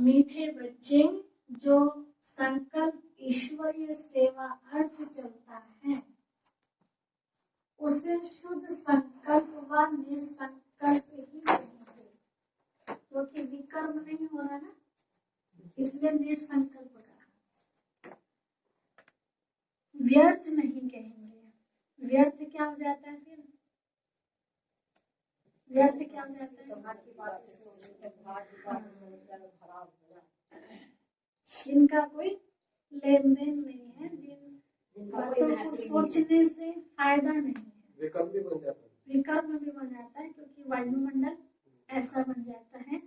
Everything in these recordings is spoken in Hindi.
मीठे बच्चे, जो संकल्प ईश्वरीय सेवा अर्थ चलता है उसे शुद्ध संकल्प व निसंकल्प ही कहेंगे, क्योंकि विकर्म नहीं हो रहा ना, इसलिए निसंकल्प कहा। व्यर्थ नहीं कहेंगे। व्यर्थ क्या हो जाता है फिर? व्यर्थ क्या हो जाता है? जिनका कोई लेन देन नहीं है, जिन बातों को सोचने से फायदा नहीं है, विकर्म भी बन जाता है, क्योंकि वायुमंडल ऐसा बन जाता है,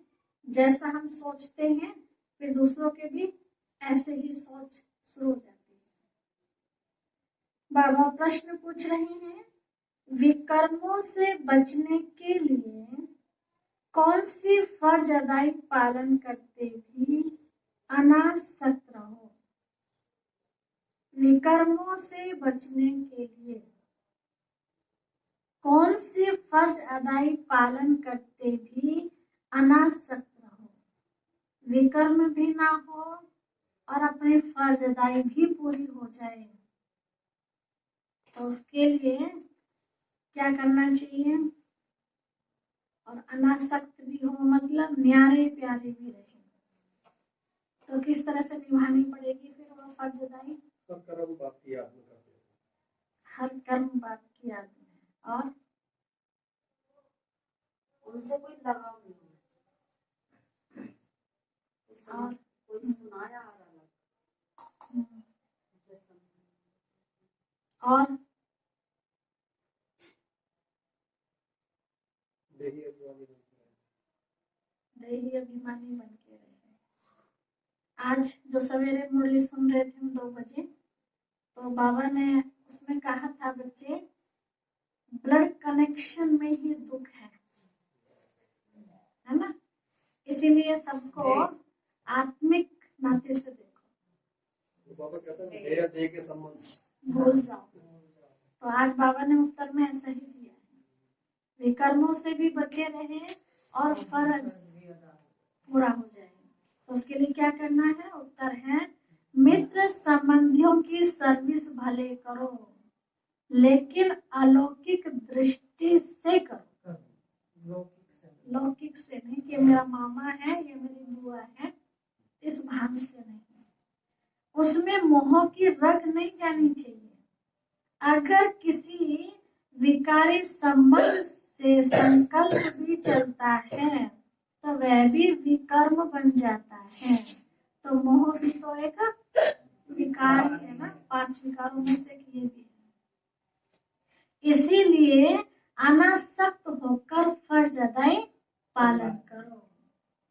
जैसा हम सोचते हैं फिर दूसरों के भी ऐसे ही सोच शुरू हो जाती है। बाबा प्रश्न पूछ रहे हैं, विकर्मों से बचने के लिए कौन सी फर्ज अदाई पालन करते भी अनासक्त रहो। विकर्मों से बचने के लिए कौन सी फर्ज अदाई पालन करते भी अनासक्त रहो, विकर्म भी ना हो और अपनी फर्ज अदाई भी पूरी हो जाए, तो उसके लिए क्या करना चाहिए? और अनासक्त भी हो, मतलब न्यारे प्यारे भी रहे, तो किस तरह से निभानी पड़ेगी फिर वो फर्ज अदाई? हर कर्म बाप की याद में करते हैं, हर कर्म बाप की याद में, और उनसे कोई लगाव नहीं होना चाहिए, और कोई सुनाया आ रहा और देही अभिमानी बन के रहे। आज जो सवेरे मुरली सुन रहे थे 2 बजे, तो बाबा ने उसमें कहा था, बच्चे ब्लड कनेक्शन में ही दुख है ना, इसीलिए सबको आत्मिक नाते से देखो, बाबा कहते हैं देह के संबंध भूल जाओ। तो आज बाबा ने उत्तर में ऐसा ही दिया है, विकर्मों से भी बचे रहे और फर्ज पूरा हो जाए, तो उसके लिए क्या करना है? उत्तर है, मित्र संबंधियों की सर्विस भले करो, लेकिन अलौकिक दृष्टि से करो, लौकिक से नहीं कि मेरा मामा है या मेरी बुआ है, इस भान से नहीं। उसमें मोह की रग नहीं जानी चाहिए। अगर किसी विकारी संबंध से संकल्प भी चलता है तो वह भी विकर्म बन जाता है, तो मोह भी तो एक विकार है ना, 5 विकारों में से ये भी है। इसीलिए अनासक्त होकर फर्ज अदाई पालन करो।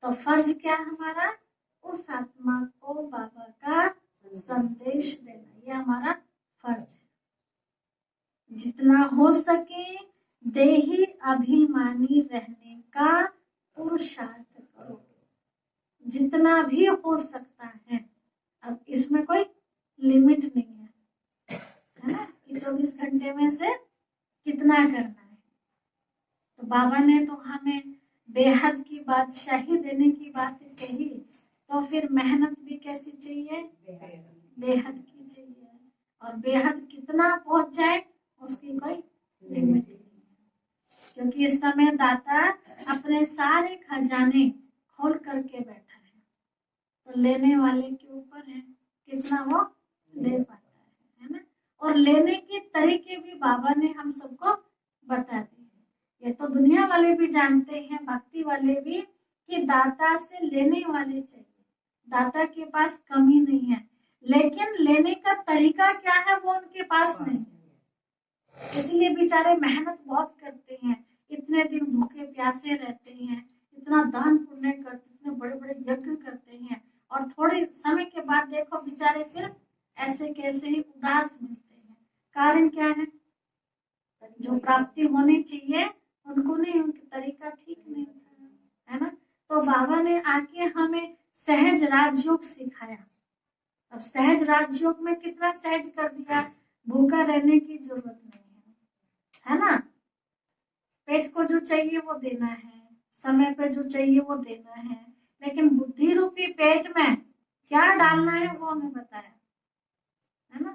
तो फर्ज क्या हमारा? उस आत्मा को बाबा का संदेश देना, ये हमारा फर्ज है। जितना हो सके देही अभिमानी रहने का पुरुषार्थ करो, जितना भी हो सकता है। अब इसमें कोई लिमिट नहीं है ना, 24 घंटे में से कितना करना है। तो बाबा ने तो हमें बेहद की बादशाही देने की बात कही, तो फिर मेहनत भी कैसी चाहिए? बेहद की चाहिए, और बेहद कितना पहुंच जाए उसकी कोई लिमिट नहीं है, क्योंकि इस समय दाता अपने सारे खजाने खोल करके बैठा है, तो लेने वाले के ऊपर है कितना वो ले पाता है ना। और लेने के तरीके भी बाबा ने हम सबको बता दिए। ये तो दुनिया वाले भी जानते हैं, भक्ति वाले भी, कि दाता से लेने वाले चाहिए, दाता के पास कमी नहीं है, लेकिन लेने का तरीका क्या है वो उनके पास नहीं है। इसलिए बेचारे मेहनत बहुत करते हैं, इतने दिन भूखे प्यासे रहते हैं, इतना दान पुण्य करते, इतने बड़े बड़े यज्ञ करते हैं, और थोड़े समय के बाद देखो बेचारे फिर ऐसे कैसे ही उदास मिलते हैं। कारण क्या है? जो प्राप्ति होनी चाहिए उनको नहीं, उनका तरीका ठीक नहीं है ना। तो बाबा ने आके हमें सहज राजयोग सिखाया। अब सहज राजयोग में कितना सहज कर दिया, भूखा रहने की जरूरत नहीं है ना। पेट को जो चाहिए वो देना है, समय पे जो चाहिए वो देना है, लेकिन बुद्धि रूपी रूपी पेट में क्या डालना है वो हमें बताया है ना।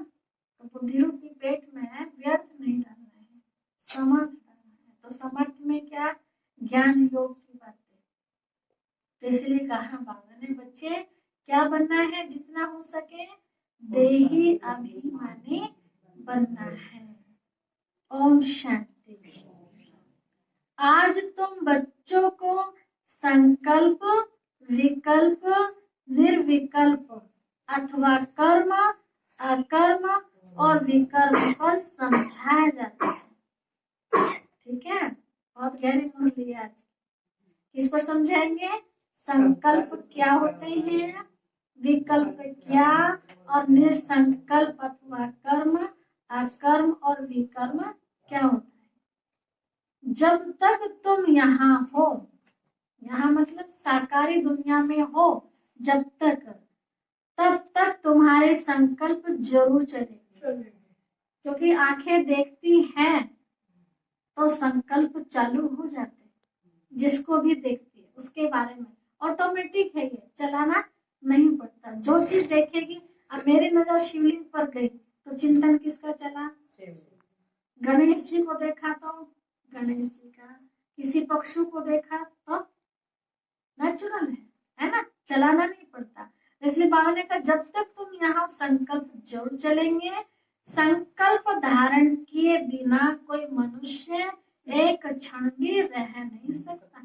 तो बुद्धि रूपी पेट में व्यर्थ नहीं डालना है, समर्थ डालना है। तो समर्थ में क्या, ज्ञान योग की बातें। तो इसलिए कहा बाबा ने बच्चे क्या बनना है, जितना हो सके देही अभिमानी बनना है। ओम शांति। आज तुम बच्चों को संकल्प, विकल्प, निर्विकल्प अथवा कर्म, अकर्म और विकर्म पर समझाया जाता है। ठीक है, बहुत गहरी मुरली आज। किस पर समझाएंगे, संकल्प क्या होते हैं, विकल्प क्या, और निरसंकल्प अथवा कर्म, अकर्म और विकर्म क्या होता है। जब तक तुम यहाँ हो, यहाँ मतलब साकारी दुनिया में हो, जब तक, तब तक तुम्हारे संकल्प जरूर चलेंगे। क्योंकि आंखें देखती हैं तो संकल्प चालू हो जाते हैं, जिसको भी देखती है उसके बारे में ऑटोमेटिक है, ये चलाना नहीं पड़ता। जो चीज देखेगी, अब मेरी नजर शिवलिंग पर गई तो चिंतन किसका चला, गणेश जी को देखा तो गणेश जी का, किसी पक्षु को देखा तो नेचुरल है ना, चलाना नहीं पड़ता। इसलिए बाबा ने कहा जब तक तुम यहाँ संकल्प जरूर चलेंगे। संकल्प धारण किए बिना कोई मनुष्य एक क्षण भी रह नहीं सकता,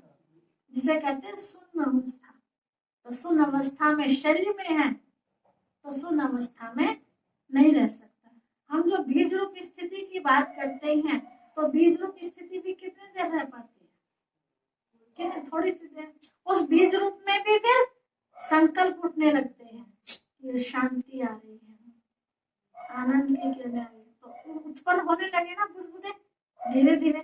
जिसे कहते हैं शून्य अवस्था। तो शून्य अवस्था में शरीर में है तो शून्य अवस्था में नहीं रह सकता। हम जो बीज रूप स्थिति की बात करते हैं, तो बीज रूप स्थिति भी कितने देर रह पाती है, कितने थोड़ी सी देर। उस बीज रूप में भी फिर संकल्प उठने लगते हैं, ये शांति आ रही है, आनंद की किरण आ रही है, तो उत्पन्न होने लगे ना बुदबुदे धीरे धीरे।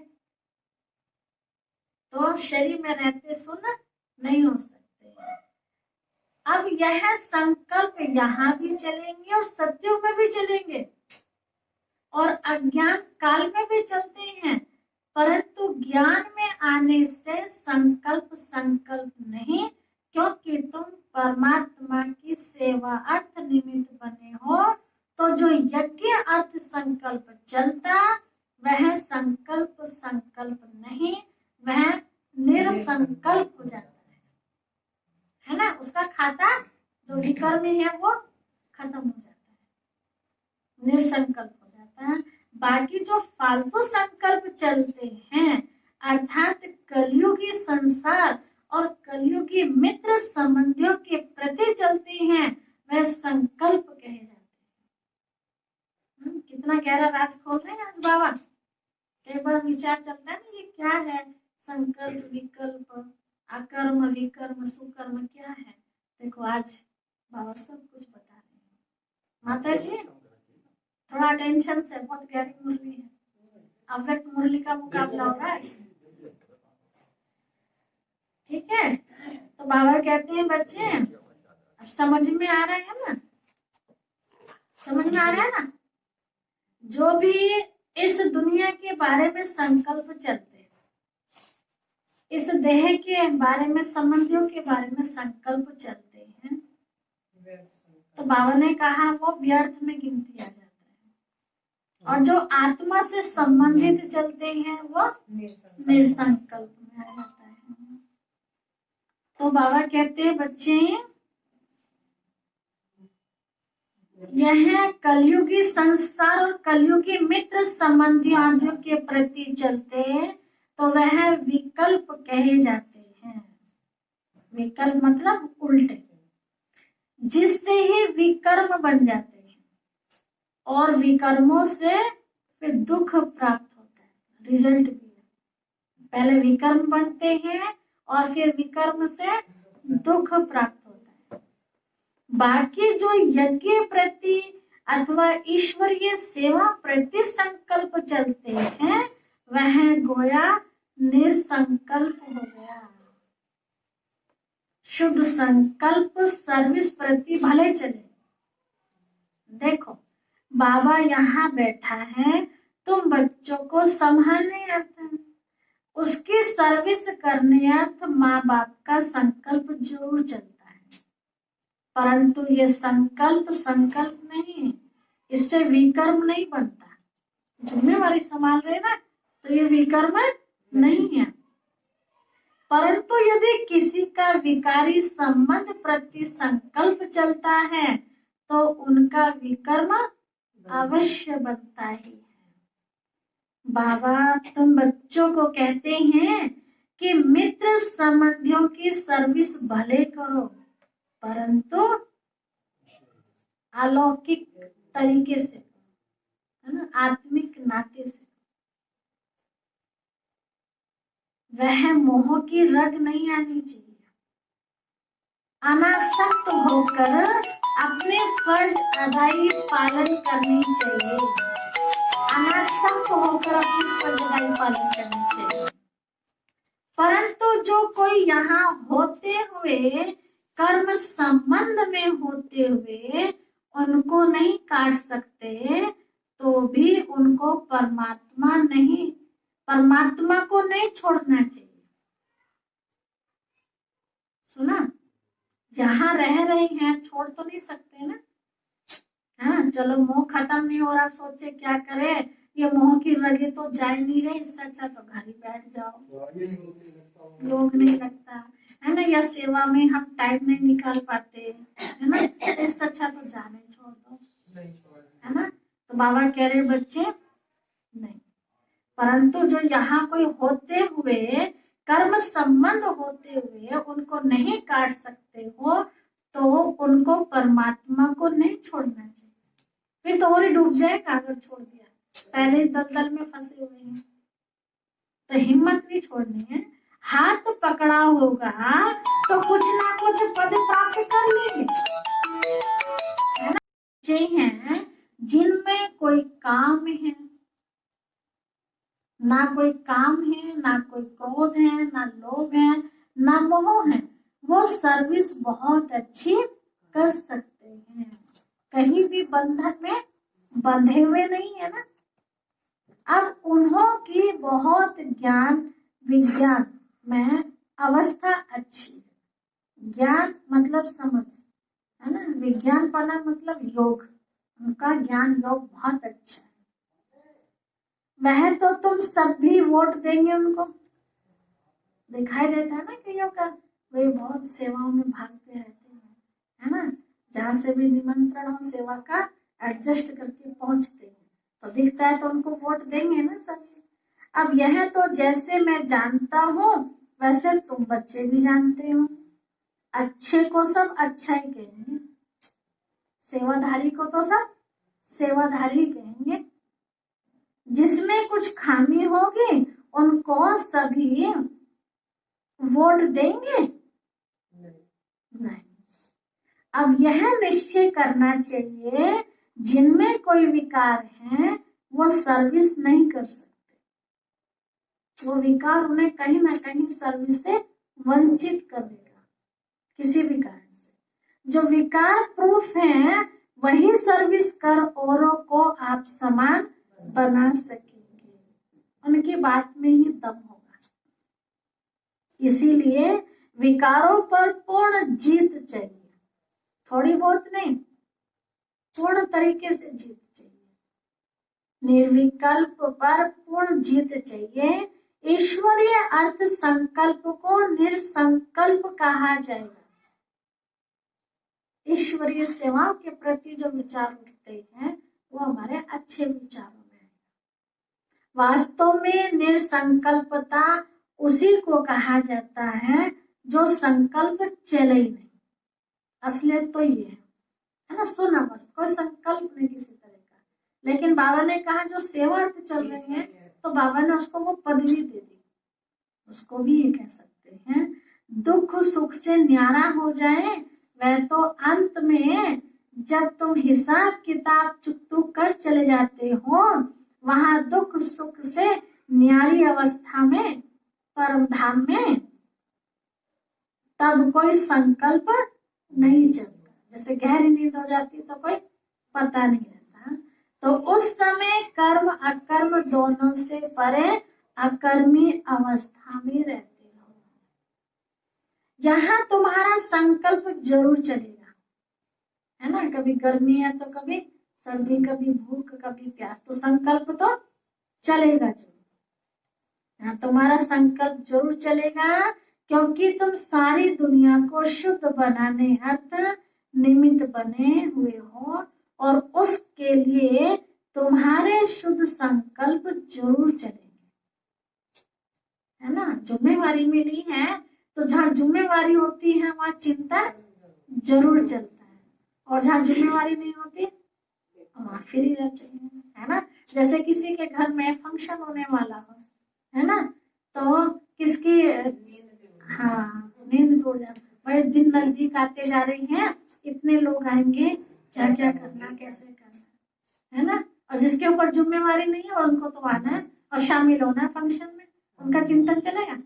तो शरीर में रहते सुन नहीं हो सकते। अब यह संकल्प यहाँ भी चलेंगे और सत्युग में भी चलेंगे और अज्ञान काल में भी चलते हैं, परंतु ज्ञान में आने से संकल्प संकल्प नहीं, क्योंकि तुम परमात्मा की सेवा अर्थ निमित्त बने हो। तो जो यज्ञ अर्थ संकल्प चलता, वह संकल्प संकल्प नहीं, वह निरसंकल्प हो जाता है ना। उसका खाता जो विकर्म है वो खत्म हो जाता है, निरसंकल्प हो जाता है। बाकी जो फालतू संकल्प चलते हैं, अर्थात कलयुगी संसार और कलयुगी मित्र संबंधियों के प्रति चलते हैं, वह संकल्प कहे जाते हैं। कितना गहरा राज खोल रहे हैं आज बाबा। कई बार विचार चलता है ना, ये क्या है, संकल्प, विकल्प, अकर्म, विकर्म, सुकर्म क्या है। देखो आज बाबा सब कुछ बता रहे हैं। माता जी थोड़ा टेंशन से, बहुत गहरी मुरली है, अव्यक्त मुरली का मुकाबला हो रहा है। ठीक है, तो बाबा कहते हैं बच्चे अब समझ में आ रहा है ना, समझ में आ रहा है ना। जो भी इस दुनिया के बारे में संकल्प चलते हैं, इस देह के बारे में, संबंधियों के बारे में संकल्प चलते हैं, तो बाबा ने कहा वो व्यर्थ में गिनती आ जाता है। और जो आत्मा से संबंधित चलते हैं वो निरसंकल्प में आ जाता है। तो बाबा कहते हैं बच्चे, यह कलयुगी संसार और कलयुगी मित्र संबंधी आदियों के प्रति चलते हैं, तो वह विकल्प कहे जाते हैं। विकल्प मतलब उल्टे, जिससे ही विकर्म बन जाते हैं और विकर्मों से फिर दुख प्राप्त होता है। रिजल्ट भी है, पहले विकर्म बनते हैं और फिर विकर्म से दुख प्राप्त होता है। बाकी जो यज्ञ प्रति अथवा ईश्वरीय सेवा प्रति संकल्प चलते हैं, वह गोया निरसंकल्प हो गया। शुद्ध संकल्प सर्विस प्रति भले चले। देखो बाबा यहाँ बैठा है, तुम बच्चों को संभालने अर्थ है, उसकी सर्विस करने अर्थ माँ बाप का संकल्प जरूर चलता है। परंतु ये संकल्प संकल्प नहीं है, इससे विकर्म नहीं बनता। जिम्मेवारी संभाल रहे ना, तो ये विकर्म नहीं है। परंतु यदि किसी का विकारी संबंध प्रति संकल्प चलता है तो उनका विकर्म अवश्य बनता ही है। बाबा तुम बच्चों को कहते हैं कि मित्र संबंधियों की सर्विस भले करो, परंतु अलौकिक तरीके से, है ना, आत्मिक नाते से। वह मोह की रग नहीं आनी चाहिए। अनासक्त होकर अपने फर्ज अदाई पालन करनी चाहिए। अनासक्त होकर अपने फर्ज अदाई पालन करनी चाहिए। परंतु जो कोई यहाँ होते हुए, कर्म संबंध में होते हुए उनको नहीं काट सकते, तो भी उनको परमात्मा को नहीं छोड़ना चाहिए। सुना, यहाँ रह रहे हैं, छोड़ तो नहीं सकते ना। हाँ, चलो मोह खत्म नहीं हो रहा, आप सोचे क्या करें, ये मोह की रगे तो जा नहीं रहे, इससे अच्छा तो घर ही बैठ जाओ, योग नहीं लगता है ना, या सेवा में हम टाइम नहीं निकाल पाते, है ना, इससे अच्छा तो जाने छोड़ दो, है ना। तो बाबा कह रहे बच्चे नहीं, परंतु जो यहाँ कोई होते हुए, कर्म संबंध होते हुए उनको नहीं काट सकते हो, तो उनको परमात्मा को नहीं छोड़ना चाहिए। फिर तो और ही डूब जाएगा अगर छोड़ दिया, पहले दलदल में फंसे हुए हैं। तो हिम्मत नहीं छोड़नी है। हाथ पकड़ा होगा तो कुछ ना कुछ पद प्राप्त कर लेंगे, है ना। हैं जिनमें कोई काम है, ना कोई काम है, ना कोई क्रोध है, ना लोभ है, ना मोह है, वो सर्विस बहुत अच्छी कर सकते हैं, कहीं भी बंधन में बंधे हुए नहीं है ना। अब उन्हों की बहुत ज्ञान विज्ञान में अवस्था अच्छी है। ज्ञान मतलब समझ, है ना, विज्ञान पढ़ना मतलब योग, उनका ज्ञान योग बहुत अच्छा है। वह तो तुम सब भी वोट देंगे उनको, दिखाई देता है ना कईयों का, वे बहुत सेवाओं में भागते रहते हैं, है ना, जहाँ से भी निमंत्रण हो सेवा का एडजस्ट करके पहुंचते हैं, तो दिखता है तो उनको वोट देंगे ना सभी। अब यह तो जैसे मैं जानता हूँ वैसे तुम बच्चे भी जानते हो, अच्छे को सब अच्छा ही कहेंगे, सेवाधारी को तो सब सेवाधारी कहेंगे, जिसमें कुछ खामी होगी उनको सभी वोट देंगे नहीं। अब यह निश्चय करना चाहिए जिनमें कोई विकार है वो सर्विस नहीं कर सकते, वो विकार उन्हें कहीं ना कहीं सर्विस से वंचित कर देगा किसी भी कारण से। जो विकार प्रूफ है वही सर्विस कर औरों को आप समान बना सकेंगे, उनकी बात में ही दम होगा। इसीलिए विकारों पर पूर्ण जीत चाहिए, थोड़ी बहुत नहीं, पूर्ण तरीके से जीत चाहिए। निर्विकल्प पर पूर्ण जीत चाहिए। ईश्वरीय अर्थ संकल्प को निर्संकल्प कहा जाएगा। ईश्वरीय सेवाओं के प्रति जो विचार उठते हैं वो हमारे अच्छे विचारों में है। वास्तव में निर्संकल्पता उसी को कहा जाता है जो संकल्प चले ही नहीं। असलियत तो ये है ना, सुना बस, कोई संकल्प नहीं किसी तरह का। लेकिन बाबा ने कहा जो सेवा अर्थ चल रही है, तो बाबा ने उसको वो पदवी दे दी, उसको भी ये कह सकते हैं दुख सुख से न्यारा हो जाए वह तो अंत में जब तुम हिसाब किताब चुकतू कर चले जाते हो वहां दुख सुख से न्यारी अवस्था में परम धाम में तब कोई संकल्प नहीं चलता। जैसे गहरी नींद हो जाती तो कोई पता नहीं रहता, तो उस समय कर्म अकर्म दोनों से परे अकर्मी अवस्था में रहते हो। यहाँ तुम्हारा संकल्प जरूर चलेगा, है ना, कभी गर्मी है तो कभी सर्दी, कभी भूख, कभी प्यास, तो संकल्प तो चलेगा जरूर। हाँ, तुम्हारा संकल्प जरूर चलेगा, क्योंकि तुम सारी दुनिया को शुद्ध बनाने हेतु निमित्त बने हुए हो, और उसके लिए तुम्हारे शुद्ध संकल्प जरूर चलेंगे, है ना। जिम्मेवारी मिली है तो जहाँ जिम्मेवारी होती है वहाँ चिंता जरूर चलता है, और जहाँ जिम्मेवारी नहीं होती वहाँ फ्री रहते हैं, है ना। जैसे किसी के घर में फंक्शन होने वाला हो, है ना, तो किसकी हाँ नींद टूट जाती, भाई दिन नजदीक आते जा रही हैं, इतने लोग आएंगे, क्या क्या करना, कैसे करना, है ना। और जिसके ऊपर जिम्मेवारी नहीं है उनको तो आना है और शामिल होना है फंक्शन में, उनका चिंतन चलेगा,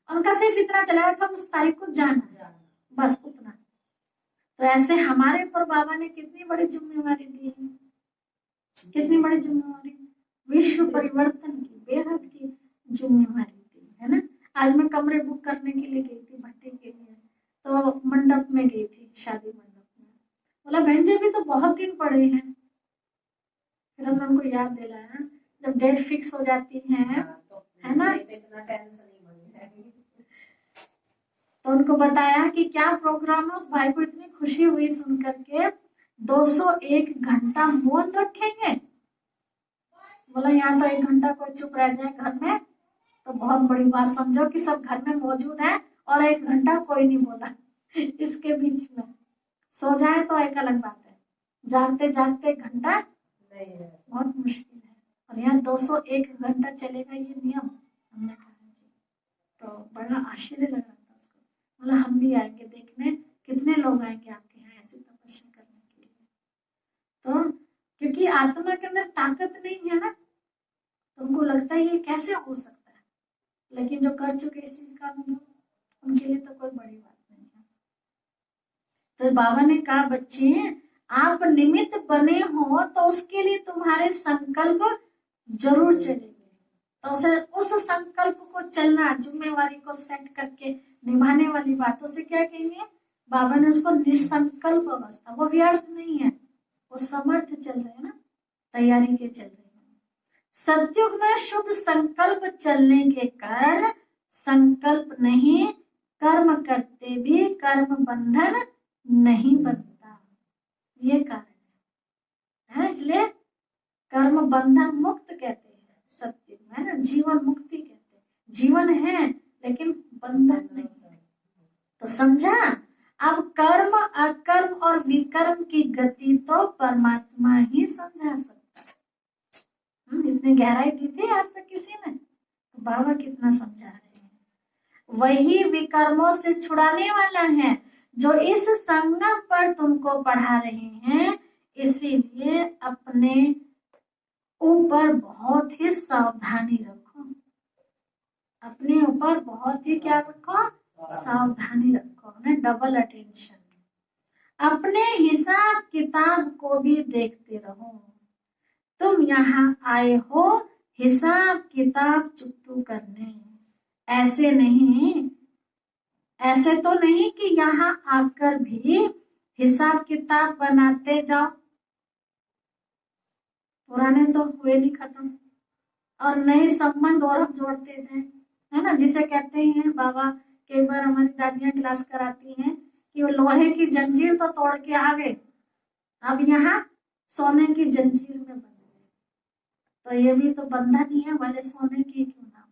उनका सिर्फ इतना चलेगा अच्छा उस तारीख को जाना, बस उतना। तो ऐसे हमारे ऊपर बाबा ने कितनी बड़ी जिम्मेवारी दी है, कितनी बड़ी जिम्मेवारी, विश्व परिवर्तन की बेहद की जिम्मेवारी दी है ना। आज मैं कमरे बुक करने के लिए गई थी भट्टी के लिए, तो मंडप में गई थी, शादी मंडप में, बोला बहन जी अभी तो बहुत दिन पड़े हैं। फिर हमने उनको याद दिलाया जब डेट फिक्स हो जाती है ना, तो उनको बताया कि क्या प्रोग्राम है। उस भाई को इतनी खुशी हुई सुन करके, 201 घंटा मौन रखेंगे। बोला यहाँ तो 1 घंटा कोई चुप रह जाए घर में तो बहुत बड़ी बात समझो कि सब घर में मौजूद है और 1 घंटा कोई नहीं बोला। इसके बीच में सो जाए तो एक अलग बात है, जागते जागते घंटा बहुत मुश्किल है, और यहाँ 201 घंटा चलेगा ये नियम। हमने कहा जी, तो बड़ा आश्चर्य लग रहा था उसको, बोला हम भी आएंगे देखने, कितने लोग आएंगे आपके यहाँ ऐसी तपस्या करने के लिए। तो क्योंकि आत्मा के अंदर ताकत नहीं है ना, तो उनको लगता है ये कैसे हो सकता है, लेकिन जो कर चुके इस चीज का अनुभव, उनके लिए तो कोई बड़ी बात नहीं है। तो बाबा ने कहा बच्चे आप निमित्त बने हो तो उसके लिए तुम्हारे संकल्प जरूर चलेंगे, तो उस संकल्प को चलना, जिम्मेवारी को सेट करके निभाने वाली बातों से क्या कहेंगे, बाबा ने उसको निसंकल्प अवस्था, वो व्यर्थ नहीं है, वो समर्थ चल रहे हैं ना, तैयारी के चल रहे हैं। सतयुग में शुद्ध संकल्प चलने के कारण संकल्प नहीं, कर्म करते भी कर्म बंधन नहीं बनता, ये कारण है। इसलिए कर्म बंधन मुक्त कहते हैं सतयुग में ना, जीवन मुक्ति कहते हैं, जीवन है लेकिन बंधन नहीं। तो समझा, अब कर्म अकर्म और विकर्म की गति तो परमात्मा ही समझा सकता है। इतनी गहराई दी थी आज तक किसी ने, तो बाबा कितना समझा रहे हैं। वही विकर्मों से छुड़ाने वाला है जो इस संगम पर तुमको पढ़ा रहे हैं, इसीलिए अपने ऊपर बहुत ही सावधानी रखो, अपने ऊपर बहुत ही क्या रखो, सावधानी रखो, डबल अटेंशन। अपने हिसाब किताब को भी देखते रहो, तुम यहाँ आए हो हिसाब किताब चुकतू करने, ऐसे नहीं, ऐसे तो नहीं कि यहाँ आकर भी हिसाब किताब बनाते जाओ, पुराने तो हुए नहीं खत्म और नए संबंध और हम जोड़ते जाए, है ना। जिसे कहते हैं बाबा, कई बार हमारी दादियां क्लास कराती हैं कि वो लोहे की जंजीर तो तोड़ के आ गए, अब यहाँ सोने की जंजीर में बंध गए, तो ये भी तो बंधन ही है, भले सोने की क्यों ना।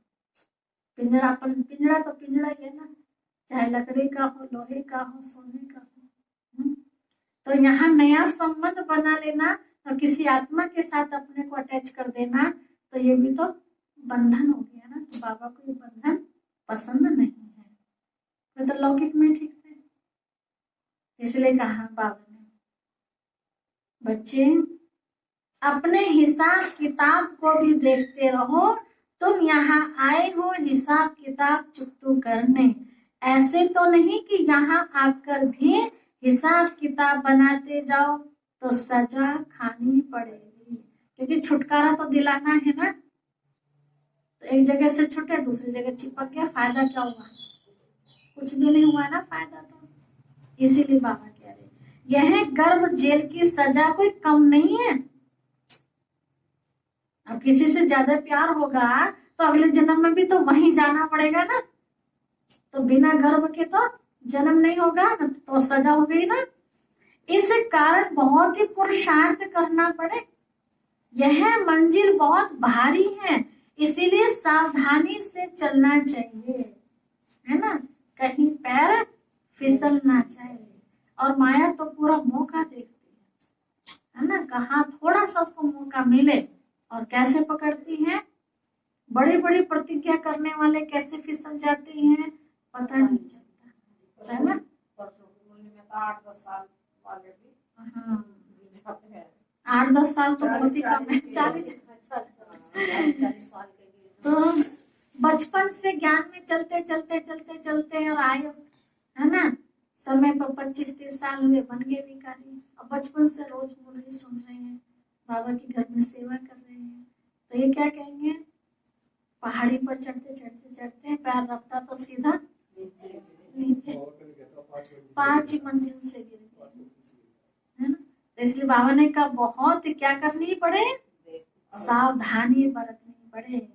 पिंजरा तो पिंजरा ही है ना, चाहे लकड़ी का हो, लोहे का हो, सोने का हो। तो यहाँ नया संबंध बना लेना और किसी आत्मा के साथ अपने को अटैच कर देना, तो ये भी तो बंधन हो गया ना। तो बाबा को ये बंधन पसंद नहीं है, तो लौकिक में ठीक थे, इसलिए कहा बाबा ने बच्चे अपने हिसाब किताब को भी देखते रहो, तुम यहाँ आए हो हिसाब किताब चुकतू करने, ऐसे तो नहीं कि यहाँ आकर भी हिसाब किताब बनाते जाओ तो सजा खानी पड़ेगी, क्योंकि छुटकारा तो दिलाना है ना। तो एक जगह से छूटे दूसरी जगह चिपक गया, फायदा क्या हुआ, कुछ भी नहीं हुआ ना फायदा। तो इसीलिए बाबा कह रहे यह गर्भ जेल की सजा कोई कम नहीं है। अब किसी से ज्यादा प्यार होगा तो अगले जन्म में भी तो वहीं जाना पड़ेगा ना, तो बिना गर्भ के तो जन्म नहीं होगा ना, तो सजा हो गई ना। इस कारण बहुत ही पुरुषार्थ करना पड़े। यह मंजिल बहुत भारी है, इसीलिए सावधानी से चलना चाहिए, है ना, कहीं पैर फिसलना चाहिए। और माया तो पूरा मौका देखती है ना, कहाँ थोड़ा सा उसको मौका मिले और कैसे पकड़ती है। बड़ी बड़ी प्रतिज्ञा करने वाले कैसे फिसल जाते हैं पता नहीं चलता, है ना। 8-10 साल वाले भी हाँ, जाते हैं। 8-10 साल तो बहुत ही कम है। 40 साल के लिए तो बचपन से ज्ञान में चलते चलते चलते चलते और आयु, है ना, समय पर 25-30 साल हुए, बन गए भिखारी। अब बचपन से रोज मुरली सुन रहे हैं, बाबा के घर में सेवा कर रहे हैं, तो ये क्या कहेंगे, पहाड़ी पर चढ़ते चढ़ते चढ़ते पैर रखता तो सीधा नीचे 5 मंजिल से गिर गए, है ना। तो इसलिए बाबा ने कहा बहुत क्या करनी पड़े, सावधानी बरतनी पड़े।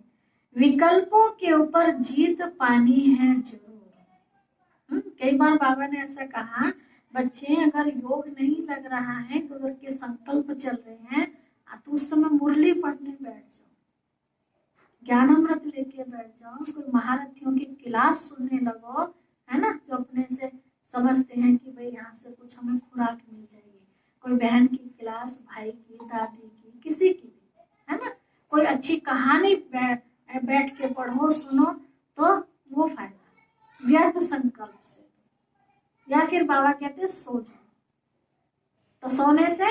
विकल्पों के ऊपर जीत पानी है जरूर। कई बार बाबा ने ऐसा कहा, बच्चे अगर योग नहीं लग रहा है, गुरु के संकल्प चल रहे हैं, तो उस समय मुरली पढ़ने बैठ जाओ, ज्ञानामृत लेके बैठ जाओ, कोई महारथियों की क्लास सुनने लगो, है ना, जो अपने से समझते हैं कि भाई यहाँ से कुछ हमें खुराक मिल जाएगी। कोई बहन की क्लास, भाई की, दादी की, किसी की भी, है ना, कोई अच्छी कहानी बैठ के पढ़ो, सुनो, तो वो फायदा। व्यर्थ संकल्प से, या फिर बाबा कहते सो जाओ, तो सोने से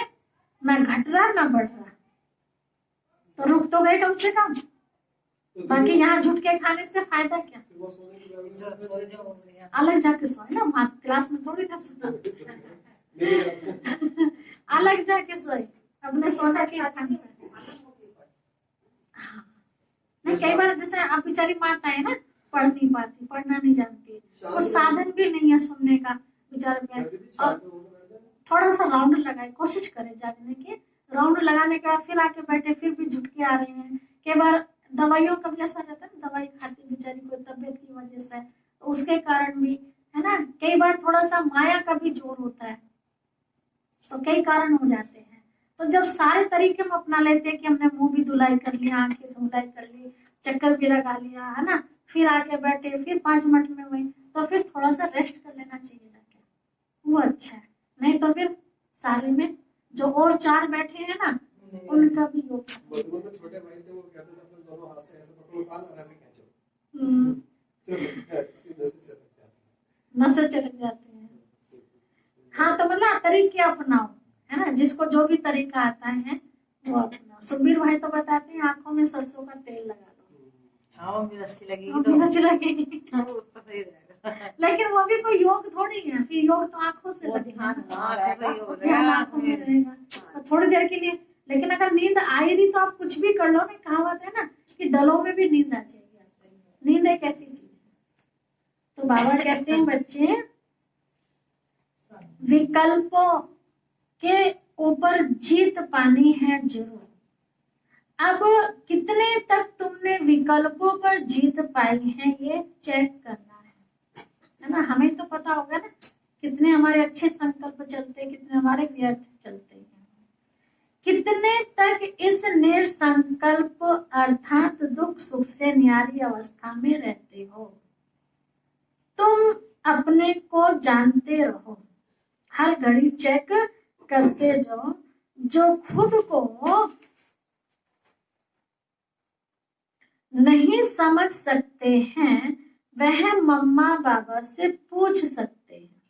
ना घट रहा ना बढ़ रहा, तो रुक तो गए कम से कम। बाकी यहाँ झुट के खाने से फायदा क्या, अलग जाके सोए ना, वहां क्लास में थोड़ी ना सुना अलग जाके सोए अपने सोने के स्थान पर। नहीं, कई बार जैसे आप बेचारी माता है ना, पढ़ नहीं पाती, पढ़ना नहीं जानती, वो साधन भी नहीं है सुनने का बेचारे पे, और थोड़ा सा राउंड लगाए, कोशिश करे जागने की, राउंड लगाने के बाद फिर आके बैठे, फिर भी झुट के आ रहे हैं। कई बार दवाइयों का भी ऐसा रहता है, दवाई खाती बेचारी कोई तबियत की वजह से, तो उसके कारण भी, है ना, कई बार थोड़ा सा माया का भी जोर होता है, तो कई कारण हो जाते हैं। तो जब सारे तरीके हम अपना लेते हैं कि हमने मुंह भी धुलाई कर लिया, आंखें धुलाई कर ली, चक्कर भी लगा लिया, है ना, फिर आके बैठे, फिर 5 मिनट में हुई, तो फिर थोड़ा सा रेस्ट कर लेना चाहिए जाके, वो अच्छा है। नहीं तो फिर सारे में जो और 4 बैठे हैं ना, उनका भी योग। छोटे भाई थे, वो कहते थे अपने दोनों हाथ से ऐसे पकड़ो, कान और ऐसे खींचो, नशे चले जाते हैं। हाँ, तो मतलब तरीके अपनाओ, है ना, जिसको जो भी तरीका आता है वो अपनाओ। सुखबीर भाई तो बताते हैं आंखों में सरसों का तेल लगा लो, हाँ मिर्ची लगेगी तो तो मिर्च लगेगी वो तो सही रहेगा। लेकिन वो भी कोई योग थोड़ी है, फिर योग तो आंखों से लगेगा, आंखों में रहेगा, तो थोड़ी देर के लिए। लेकिन अगर नींद आ ही रही तो आप कुछ भी कर लो ना, कहावत है ना कि दलों में भी नींद आ जाएगी। नींद एक ऐसी चीज है। तो बाबा कहते हैं बच्चे, विकल्पों के ऊपर जीत पानी है जरूर। अब कितने तक तुमने विकल्पों पर जीत पाई है ये चेक करना है ना। हमें तो पता होगा ना कितने हमारे अच्छे संकल्प चलते, कितने हमारे व्यर्थ चलते हैं, कितने तक इस निरसंकल्प अर्थात दुख सुख से न्यारी अवस्था में रहते हो। तुम अपने को जानते रहो, हर घड़ी चेक करते जाओ। जो खुद को नहीं समझ सकते हैं वह मम्मा बाबा से पूछ सकते हैं।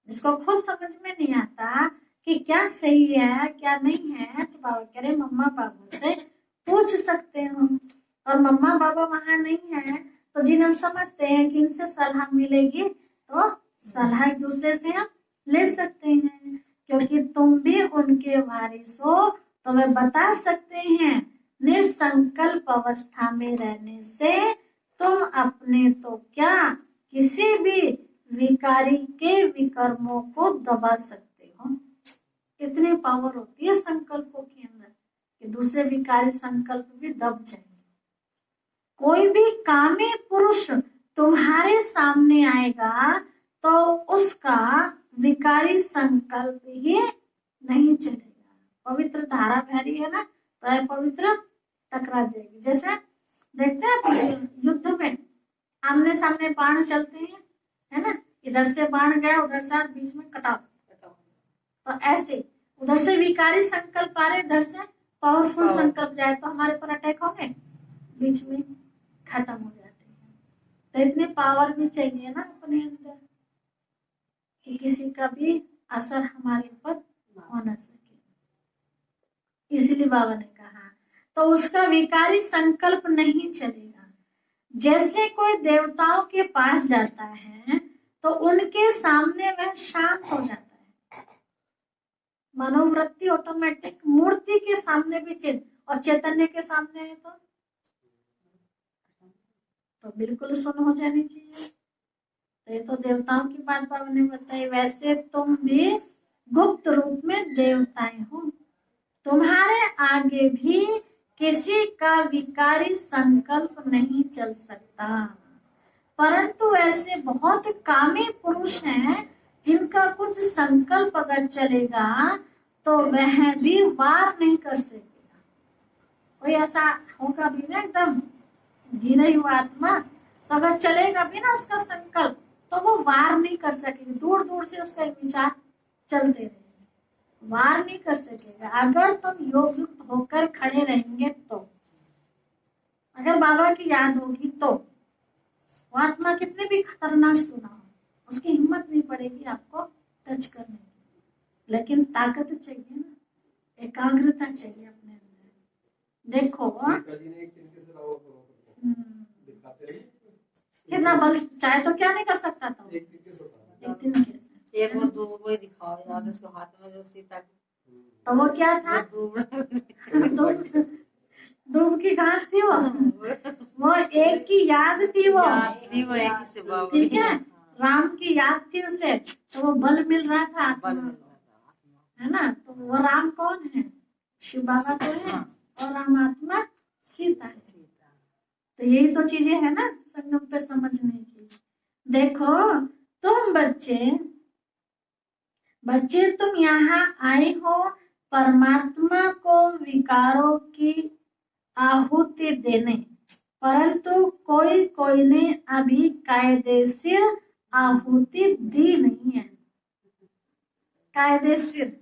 जिसको खुद समझ में नहीं आता कि क्या सही है क्या नहीं है, तो बाबा कह रहे मम्मा बाबा से पूछ सकते हो। और मम्मा बाबा वहां नहीं है तो जिन हम समझते हैं कि इनसे सलाह मिलेगी, तो सलाह एक दूसरे से हम ले सकते हैं, क्योंकि तुम भी उनके वारिस हो, तो वे बता सकते हैं निरसंकल्प अवस्था में रहने से तुम अपने तो क्या किसी भी विकारी के विकर्मों को दबा सकते हो। कितनी पावर होती है संकल्पों के अंदर कि दूसरे विकारी संकल्प भी दब जाएंगे। कोई भी कामी पुरुष तुम्हारे सामने आएगा तो उसका विकारी संकल्प ही नहीं चलेगा। पवित्र धारा बह रही है ना, तो यह पवित्र टकरा जाएगी। जैसे देखते हैं युद्ध में आमने सामने बाण चलते हैं, है ना, इधर से बाण गया उधर से बीच में कटाव। तो ऐसे उधर से विकारी संकल्प आ रहे, इधर से पावरफुल संकल्प जाए तो हमारे पर अटैक होंगे, बीच में खत्म हो जाते हैं। तो इतनी पावर भी चाहिए ना अपने अंदर कि किसी का भी असर हमारे ऊपर हो न सके। इसलिए बाबा ने कहा तो उसका विकारी संकल्प नहीं चलेगा। जैसे कोई देवताओं के पास जाता है तो उनके सामने वह शांत हो जाता है। मनोवृत्ति ऑटोमेटिक मूर्ति के सामने भी और चैतन्य के सामने है तो बिल्कुल सुन हो जानी चाहिए। तो ये तो देवताओं की बात बाबा ने बताई। वैसे तुम भी गुप्त रूप में देवताएं हो, तुम्हारे आगे भी किसी का विकारी संकल्प नहीं चल सकता। परंतु ऐसे बहुत कामी पुरुष हैं जिनका कुछ संकल्प अगर चलेगा तो वह भी वार नहीं कर सकेगा। कोई ऐसा होगा भी ना एकदम गिरी हुआ आत्मा, तो अगर चलेगा भी ना उसका संकल्प तो वो वार नहीं कर सकेगी। दूर दूर से उसका विचार चलते रहेंगे, वार नहीं कर सकेगा। अगर तुम योग युक्त होकर खड़े रहेंगे तो, अगर बाबा की याद होगी तो वो आत्मा कितने भी खतरनाक क्यों ना हो, उसकी हिम्मत नहीं पड़ेगी आपको टच करने की। लेकिन ताकत चाहिए ना, एकाग्रता चाहिए अपने अंदर। देखो कितना बल चाहे तो क्या नहीं कर सकता था एक दिन के एक वो दूब वो दिखाओ यार, उसके हाथ में जो सीता, तो वो क्या था, दूब की घास थी वो एक की याद थी, वो एक से बाबा, ठीक है, राम की याद थी उसे, तो वो बल मिल रहा था आत्मा, है ना। तो वो राम कौन है, शिव बाबा तो है, और राम आत्मा सीता है। तो यही तो चीजें है ना संगम पे समझने की। देखो तुम बच्चे तुम यहाँ आए हो परमात्मा को विकारों की आहुति देने, परंतु कोई ने अभी कायदेशीर आहुति दी नहीं है। कायदेशीर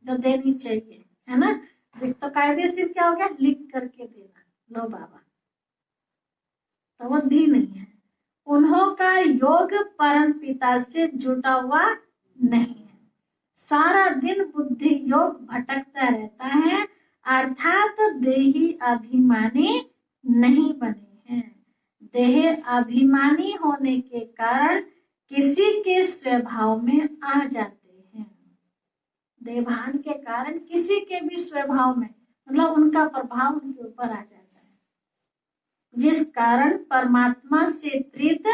जो देनी चाहिए है ना, तो कायदेशीर क्या हो गया, लिख करके देना, लो बाबा, तो वो दी नहीं है। उन्हों का योग परम पिता से जुटा हुआ नहीं है। सारा दिन बुद्धि योग भटकता रहता है, अर्थात देही अभिमानी नहीं बने हैं। देह अभिमानी होने के कारण किसी के स्वभाव में आ जाते हैं। देहभान के कारण किसी के भी स्वभाव में, मतलब उनका प्रभाव उनके ऊपर आ जाता है, जिस कारण परमात्मा से प्रीत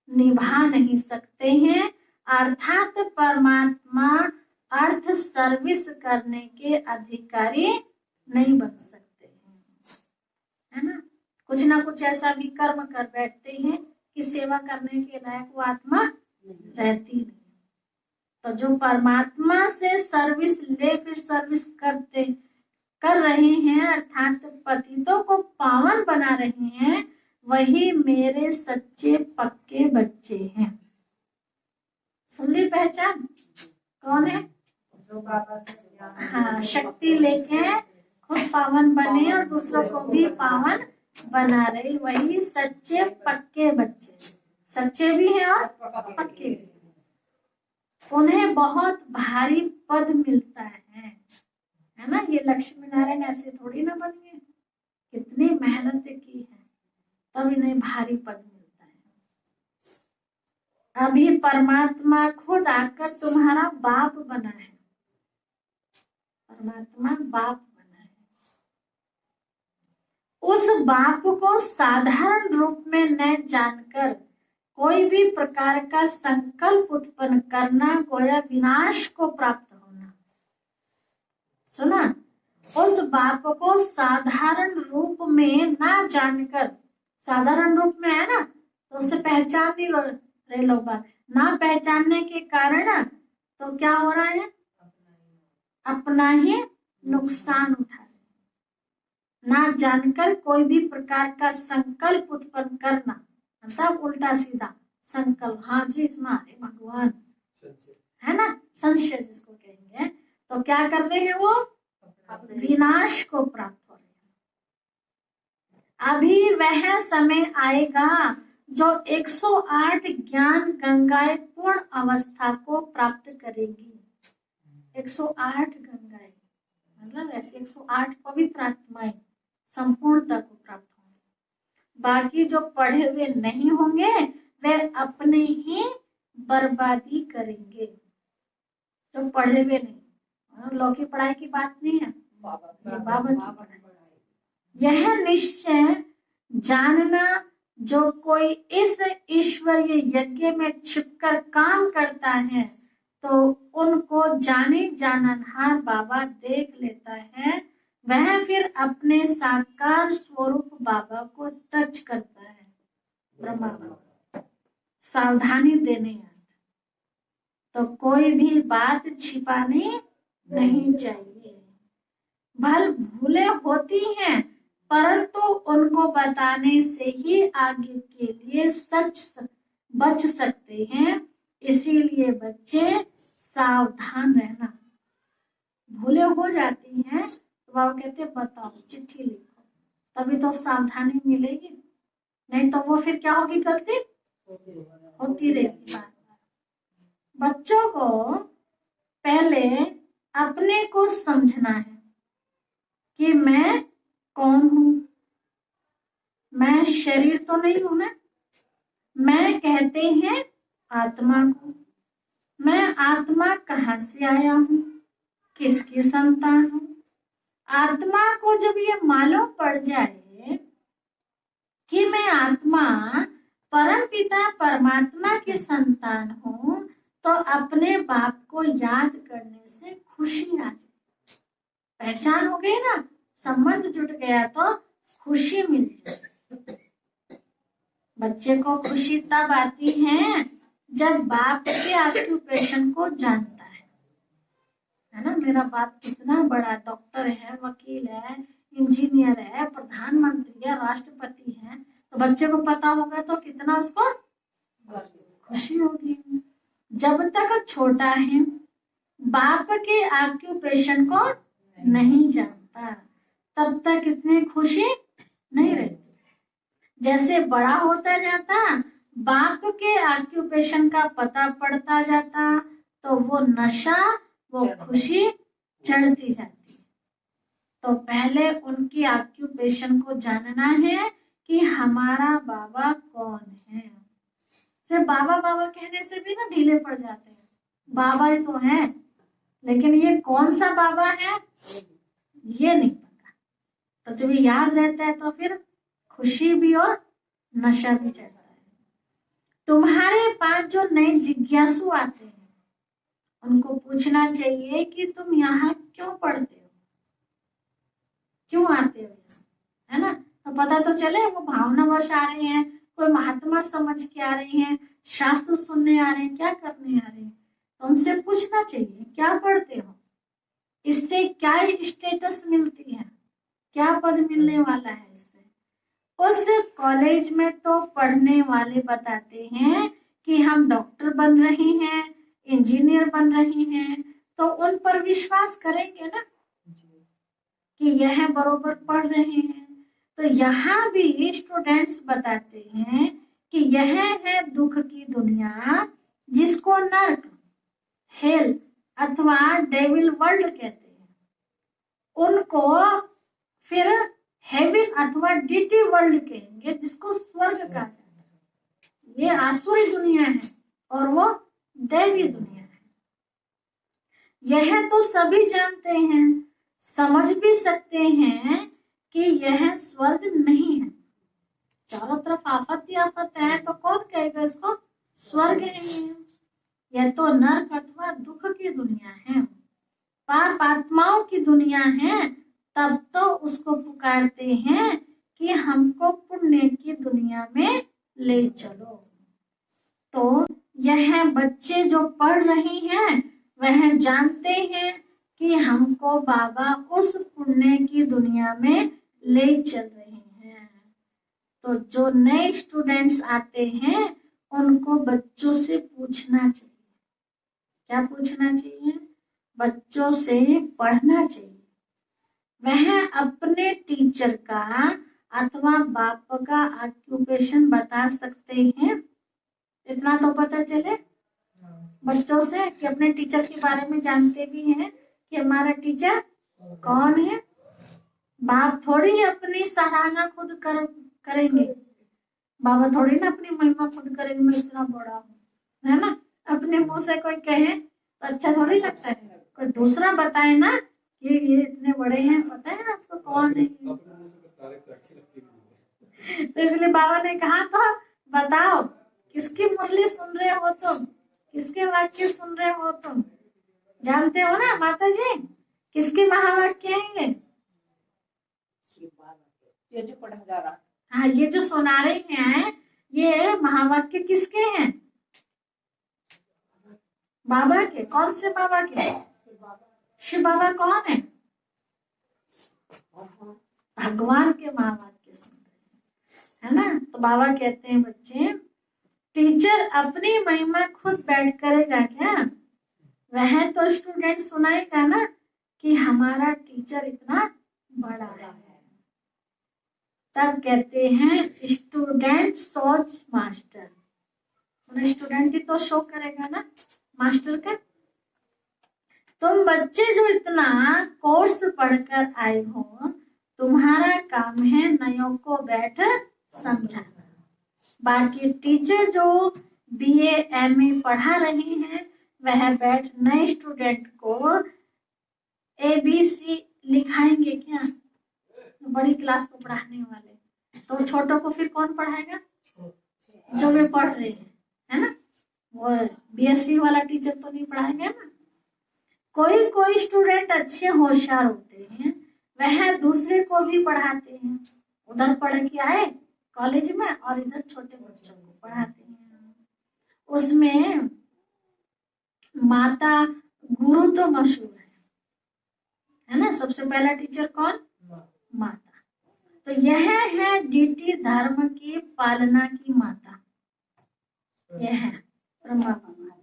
निभा नहीं सकते हैं। अर्थात परमात्मा अर्थ सर्विस करने के अधिकारी नहीं बन सकते हैं, है ना। कुछ ना कुछ ऐसा भी कर्म कर बैठते हैं कि सेवा करने के लायक वो आत्मा रहती नहीं। तो जो परमात्मा से सर्विस ले फिर सर्विस कर रहे हैं, अर्थात पतितों को पावन बना रहे हैं, वही मेरे सच्चे पक्के बच्चे हैं। सुन ली पहचान कौन है, जो बाबा से हाँ शक्ति लेके खुद पावन बने और दूसरों को भी पावन बना रहे, वही सच्चे पक्के बच्चे। सच्चे भी हैं और पक्के भी। उन्हें बहुत भारी पद मिलता है ना। ये लक्ष्मी नारायण ऐसे थोड़ी ना बन गए, कितनी मेहनत की है तब इन्हें भारी पद मिलता है। अभी परमात्मा खुद आकर तुम्हारा बाप बना है, परमात्मा बाप बना है। उस बाप को साधारण रूप में न जानकर कोई भी प्रकार का संकल्प उत्पन्न करना गोया विनाश को प्राप्त होना। सुना, उस बाप को साधारण रूप में ना जानकर, साधारण रूप में है ना तो उसे पहचान नहीं रहे लोग बात, ना पहचानने के कारण तो क्या हो रहा है, अपना ही नुकसान उठा रहे, ना जानकर कोई भी प्रकार का संकल्प उत्पन्न करना, मतलब उल्टा सीधा संकल्प, हाँ जी हमारे भगवान है ना, संशय जिसको कहेंगे, तो क्या कर रहे हैं वो विनाश को प्राप्त हो रहे हैं। अभी वह समय आएगा जो 108 ज्ञान गंगाएं पूर्ण अवस्था को प्राप्त करेगी। 108 गंगाएं मतलब ऐसे 108 पवित्र आत्माएं संपूर्णता को प्राप्त होंगे। बाकी जो पढ़े हुए नहीं होंगे वे अपने ही बर्बादी करेंगे। जो पढ़े हुए नहीं, लोग की पढ़ाई की बात नहीं है, ये बाबा की पढ़ाई। यह निश्चय जानना, जो कोई इस ईश्वरीय यज्ञ में छिपकर काम करता है तो उनको जाने जाननहार बाबा देख लेता है, वह फिर अपने साकार स्वरूप बाबा को टच करता है। ब्रह्मा बाबा सावधानी देने हैं, तो कोई भी बात छिपानी नहीं चाहिए। भल भूले होती हैं परंतु उनको बताने से ही आगे के लिए सच बच सकते हैं, इसीलिए बच्चे सावधान रहना। भूले हो जाती हैं तो बाबा कहते हैं बताओ, चिट्ठी लिखो, तभी तो सावधानी मिलेगी, नहीं तो वो फिर क्या होगी, गलती होती रहेगी। बार बच्चों को पहले अपने को समझना है कि मैं कौन हूं, मैं शरीर तो नहीं हूं ना, मैं कहते हैं आत्मा को, मैं आत्मा कहाँ से आया हूं, किसकी संतान हूं। आत्मा को जब ये मालूम पड़ जाए कि मैं आत्मा परम पिता परमात्मा की संतान हूं, तो अपने बाप को याद करने से खुशी आ जाए। पहचान हो गई ना, संबंध जुट गया तो खुशी मिल जाए। बच्चे को खुशी तब आती है जब बाप के ऑक्यूपेशन को जानता है ना, मेरा बाप कितना बड़ा डॉक्टर है, वकील है, इंजीनियर है, प्रधानमंत्री है, राष्ट्रपति है, तो बच्चे को पता होगा तो कितना उसको खुशी होगी। जब तक छोटा है बाप के ऑक्यूपेशन को नहीं जानता तब तक इतनी खुशी नहीं रहती। जैसे बड़ा होता जाता बाप के ऑक्यूपेशन का पता पड़ता जाता तो वो नशा, वो खुशी चढ़ती जाती। तो पहले उनकी ऑक्यूपेशन को जानना है कि हमारा बाबा कौन है। सिर्फ बाबा बाबा कहने से भी ना ढीले पड़ जाते हैं, बाबा ही तो है लेकिन ये कौन सा बाबा है ये नहीं पता। तो जब याद रहता है तो फिर खुशी भी और नशा भी चढ़ता है। तुम्हारे पास जो नए जिज्ञासु आते हैं उनको पूछना चाहिए कि तुम यहाँ क्यों पढ़ते हो, क्यों आते हो, है ना, तो पता तो चले। वो भावनावश आ रहे हैं, कोई महात्मा समझ के आ रहे हैं, शास्त्र सुनने आ रहे हैं, क्या करने आ रहे हैं, तो उनसे पूछना चाहिए क्या पढ़ते हो, इससे क्या स्टेटस मिलती है, क्या पद मिलने वाला है इससे। उस कॉलेज में तो पढ़ने वाले बताते हैं कि हम डॉक्टर बन रहे हैं, इंजीनियर बन रहे हैं, तो उन पर विश्वास करेंगे ना कि यह बरोबर पढ़ रहे हैं। तो यहाँ भी स्टूडेंट्स बताते हैं कि यह है दुख की दुनिया, जिसको नर्क, हेल अथवा डेविल वर्ल्ड कहते हैं। उनको फिर हेवन अथवा डीटी वर्ल्ड कहेंगे, जिसको स्वर्ग कहा जाता है। ये आसुरी दुनिया है और वो दैवी दुनिया है। यह तो सभी जानते हैं, समझ भी सकते हैं कि यह स्वर्ग नहीं है। चारों तरफ आफत ही आफत है तो कौन कहेगा इसको स्वर्ग है। यह तो नर्क अथवा दुख की दुनिया है। पाप आत्माओं की दुनिया है, तब तो उसको पुकारते हैं कि हमको पुण्य की दुनिया में ले चलो। तो यह बच्चे जो पढ़ रहे हैं वह जानते हैं कि हमको बाबा उस पुण्य की दुनिया में ले चल रहे हैं। तो जो नए स्टूडेंट्स आते हैं उनको बच्चों से पूछना चाहिए। क्या पूछना चाहिए? बच्चों से पढ़ना चाहिए। वह अपने टीचर का अथवा बाप का ऑक्यूपेशन बता सकते हैं। इतना तो पता चले बच्चों से कि अपने टीचर के बारे में जानते भी हैं कि हमारा टीचर कौन है। बाप थोड़ी अपनी सराहना खुद करेंगे, बाबा थोड़ी ना अपनी महिमा खुद करेंगे, मैं इतना बड़ा हूँ, है ना। अपने मुंह से कोई कहे तो अच्छा थोड़ी लगता है, कोई दूसरा बताए ना कि ये इतने बड़े हैं, पता है आपको कौन है। तो इसलिए बाबा ने कहा तो बताओ किसकी मुरली सुन रहे हो तुम, किसके वाक्य सुन रहे हो तुम, जानते हो ना माता जी किसके महावाक्य हैं ये जो पढ़ा जा रहा। हाँ, ये जो सुना रहे हैं ये महावाक्य किसके हैं? बाबा के। कौन से बाबा के? शिव बाबा कौन है? भगवान के महावाक्य सुन रहे हैं, है ना। तो बाबा कहते हैं बच्चे, टीचर अपनी महिमा खुद बैठ करेगा क्या? वह तो स्टूडेंट सुनाएगा ना कि हमारा टीचर इतना बड़ा है। तब कहते हैं स्टूडेंट सोच मास्टर। स्टूडेंट ही तो शो करेगा ना मास्टर का। तुम बच्चे जो इतना कोर्स पढ़कर आए हो, तुम्हारा काम है नयों को बैठ समझाना। बाकी टीचर जो बीए एमए पढ़ा रहे हैं वह बैठ नए स्टूडेंट को एबीसी लिखाएंगे क्या? बड़ी क्लास को पढ़ाने वाले, तो छोटों को फिर कौन पढ़ाएगा? जो वे पढ़ रहे हैं, है ना। वो बीएससी वाला टीचर तो नहीं पढ़ाएंगे ना। कोई कोई स्टूडेंट अच्छे होशियार होते हैं, वह दूसरे को भी पढ़ाते हैं। उधर पढ़ के आए कॉलेज में और इधर छोटे बच्चों को पढ़ाते हैं। उसमें माता गुरु तो मशहूर है ना। सबसे पहला टीचर कौन? माता। तो यह है डीटी धर्म की पालना की माता। यह है ब्रह्मा बाबा,